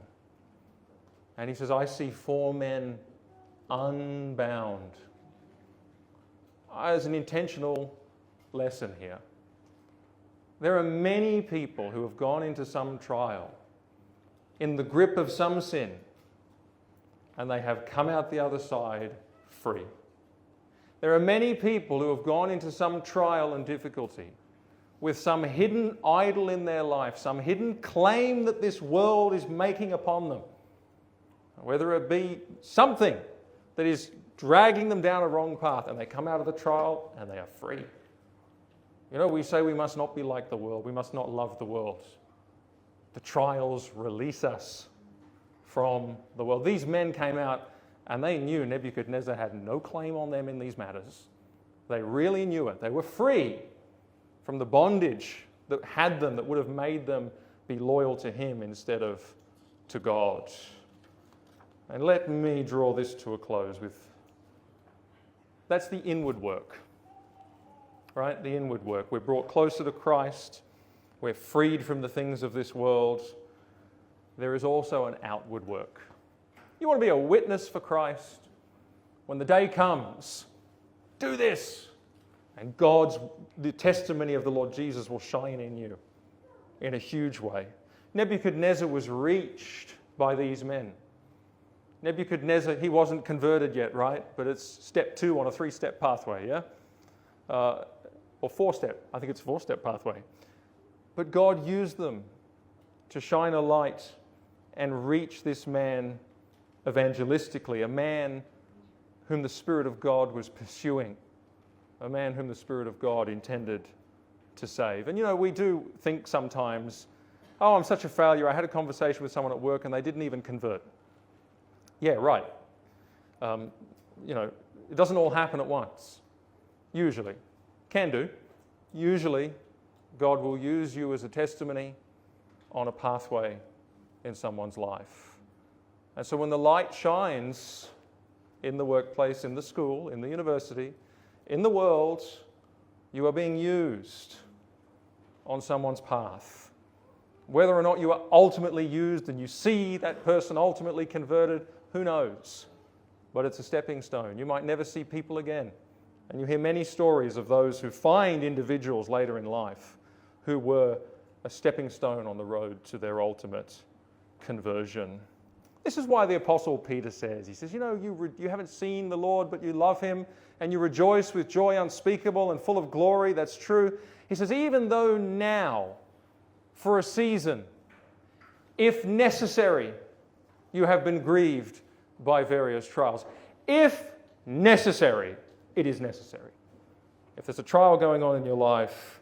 And he says, I see 4 men unbound. There's an intentional lesson here. There are many people who have gone into some trial in the grip of some sin, and they have come out the other side free. There are many people who have gone into some trial and difficulty with some hidden idol in their life, some hidden claim that this world is making upon them, whether it be something that is dragging them down a wrong path, and they come out of the trial and they are free. You know, we say we must not be like the world. We must not love the world. The trials release us from the world. These men came out and they knew Nebuchadnezzar had no claim on them in these matters. They really knew it. They were free from the bondage that had them, that would have made them be loyal to him instead of to God. And let me draw this to a close with, that's the inward work. Right? The inward work. We're brought closer to Christ. We're freed from the things of this world. There is also an outward work. You want to be a witness for Christ? When the day comes, do this. And the testimony of the Lord Jesus will shine in you in a huge way. Nebuchadnezzar was reached by these men. Nebuchadnezzar, he wasn't converted yet, right? But it's step 2 on a 3-step pathway, yeah? Or 4-step. I think it's a 4-step pathway. But God used them to shine a light and reach this man evangelistically, a man whom the Spirit of God was pursuing, a man whom the Spirit of God intended to save. And you know, we do think sometimes, oh, I'm such a failure. I had a conversation with someone at work and they didn't even convert. Yeah, right. You know, it doesn't all happen at once. Usually. Can do. Usually, God will use you as a testimony on a pathway in someone's life. And so when the light shines in the workplace, in the school, in the university, in the world, you are being used on someone's path. Whether or not you are ultimately used and you see that person ultimately converted, who knows? But it's a stepping stone. You might never see people again. And you hear many stories of those who find individuals later in life who were a stepping stone on the road to their ultimate conversion. This is why the Apostle Peter says, he says, you know, you haven't seen the Lord, but you love him, and you rejoice with joy unspeakable and full of glory. That's true. He says, even though now, for a season, if necessary, you have been grieved by various trials. If necessary, it is necessary. If there's a trial going on in your life,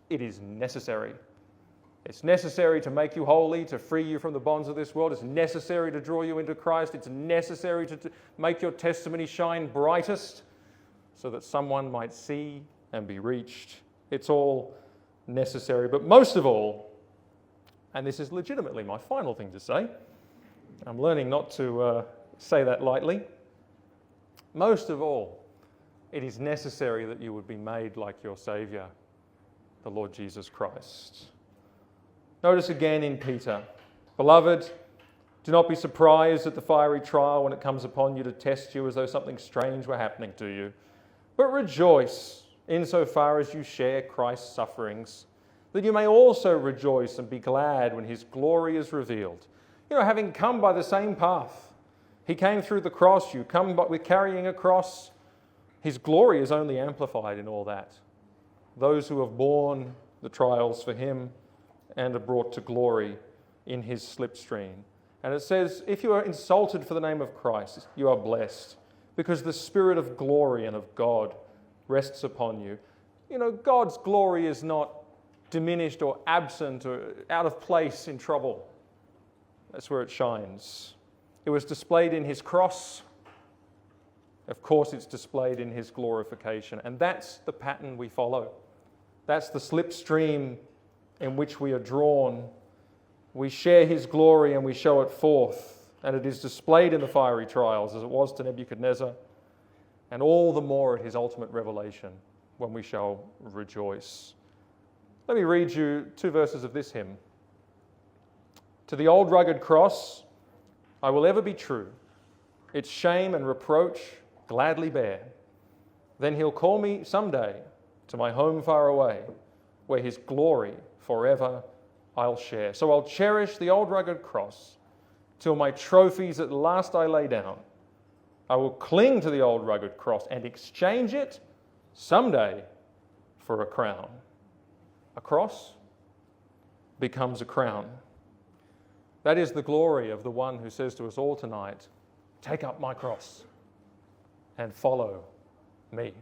it is necessary. It's necessary to make you holy, to free you from the bonds of this world. It's necessary to draw you into Christ. It's necessary to make your testimony shine brightest so that someone might see and be reached. It's all necessary. But most of all, and this is legitimately my final thing to say, I'm learning not to say that lightly, most of all, it is necessary that you would be made like your Saviour, the Lord Jesus Christ. Notice again in Peter, beloved, do not be surprised at the fiery trial when it comes upon you to test you as though something strange were happening to you, but rejoice insofar as you share Christ's sufferings, that you may also rejoice and be glad when his glory is revealed. You know, having come by the same path, he came through the cross, you come with carrying a cross, his glory is only amplified in all that. Those who have borne the trials for him and are brought to glory in his slipstream. And it says, if you are insulted for the name of Christ, you are blessed, because the Spirit of glory and of God rests upon you. You know, God's glory is not diminished or absent or out of place in trouble. That's where it shines. It was displayed in his cross. Of course, it's displayed in his glorification. And that's the pattern we follow. That's the slipstream in which we are drawn. We share his glory and we show it forth. And it is displayed in the fiery trials as it was to Nebuchadnezzar, and all the more at his ultimate revelation when we shall rejoice. Let me read you 2 verses of this hymn. To the old rugged cross I will ever be true, its shame and reproach gladly bear. Then he'll call me someday to my home far away, where his glory forever I'll share. So I'll cherish the old rugged cross till my trophies at last I lay down. I will cling to the old rugged cross and exchange it someday for a crown. A cross becomes a crown. That is the glory of the one who says to us all tonight, take up my cross and follow me.